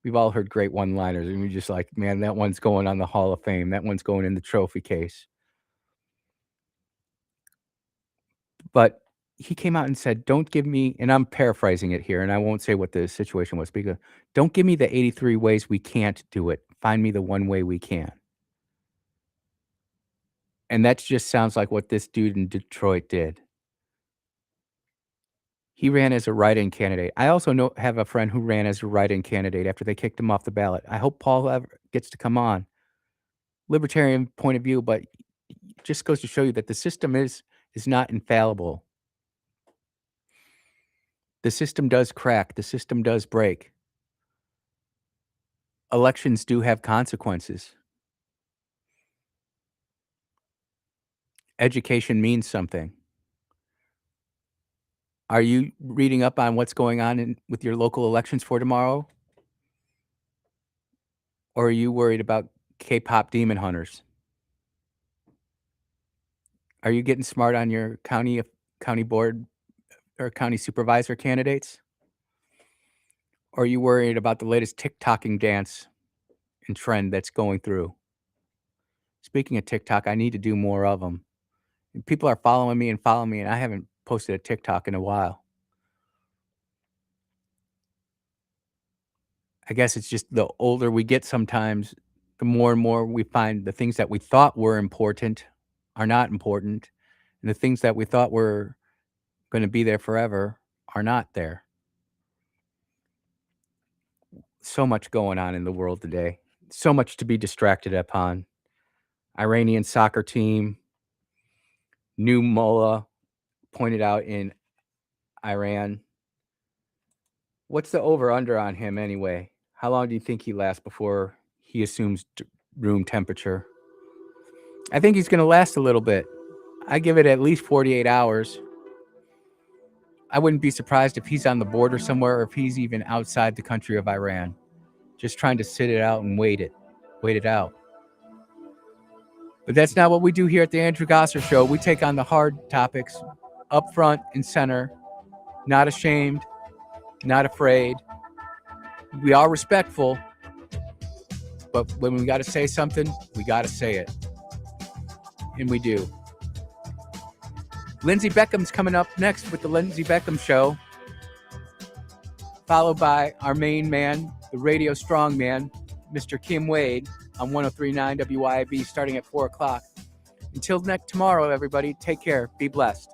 we've all heard great one-liners, and we're just like, man, that one's going on the Hall of Fame. That one's going in the trophy case. But he came out and said, don't give me, and I'm paraphrasing it here, and I won't say what the situation was, because don't give me the 83 ways we can't do it. Find me the one way we can. And that just sounds like what this dude in Detroit did. He ran as a write-in candidate. I also have a friend who ran as a write-in candidate after they kicked him off the ballot. I hope Paul ever gets to come on. Libertarian point of view, but it just goes to show you that the system is not infallible. The system does crack. The system does break. Elections do have consequences. Education means something. Are you reading up on what's going on with your local elections for tomorrow? Or are you worried about K-pop demon hunters? Are you getting smart on your county board or county supervisor candidates? Or are you worried about the latest TikToking dance and trend that's going through? Speaking of TikTok, I need to do more of them. And people are following me, and I haven't posted a TikTok in a while. I guess it's just the older we get sometimes, the more and more we find the things that we thought were important are not important. And the things that we thought were going to be there forever are not there. So much going on in the world today. So much to be distracted upon. Iranian soccer team, new mullah pointed out in Iran. What's the over-under on him anyway? How long do you think he lasts before he assumes room temperature? I think he's going to last a little bit. I give it at least 48 hours. I wouldn't be surprised if he's on the border somewhere or if he's even outside the country of Iran, just trying to sit it out and wait it out. But that's not what we do here at the Andrew Gosser Show. We take on the hard topics up front and center, not ashamed, not afraid. We are respectful, but when we got to say something, we got to say it. And we do. Lindsey Beckham's coming up next with the Lindsey Beckham Show, followed by our main man, the radio strongman, Mr. Kim Wade, on 103.9 WYAB starting at 4 o'clock. Until tomorrow, everybody, take care. Be blessed.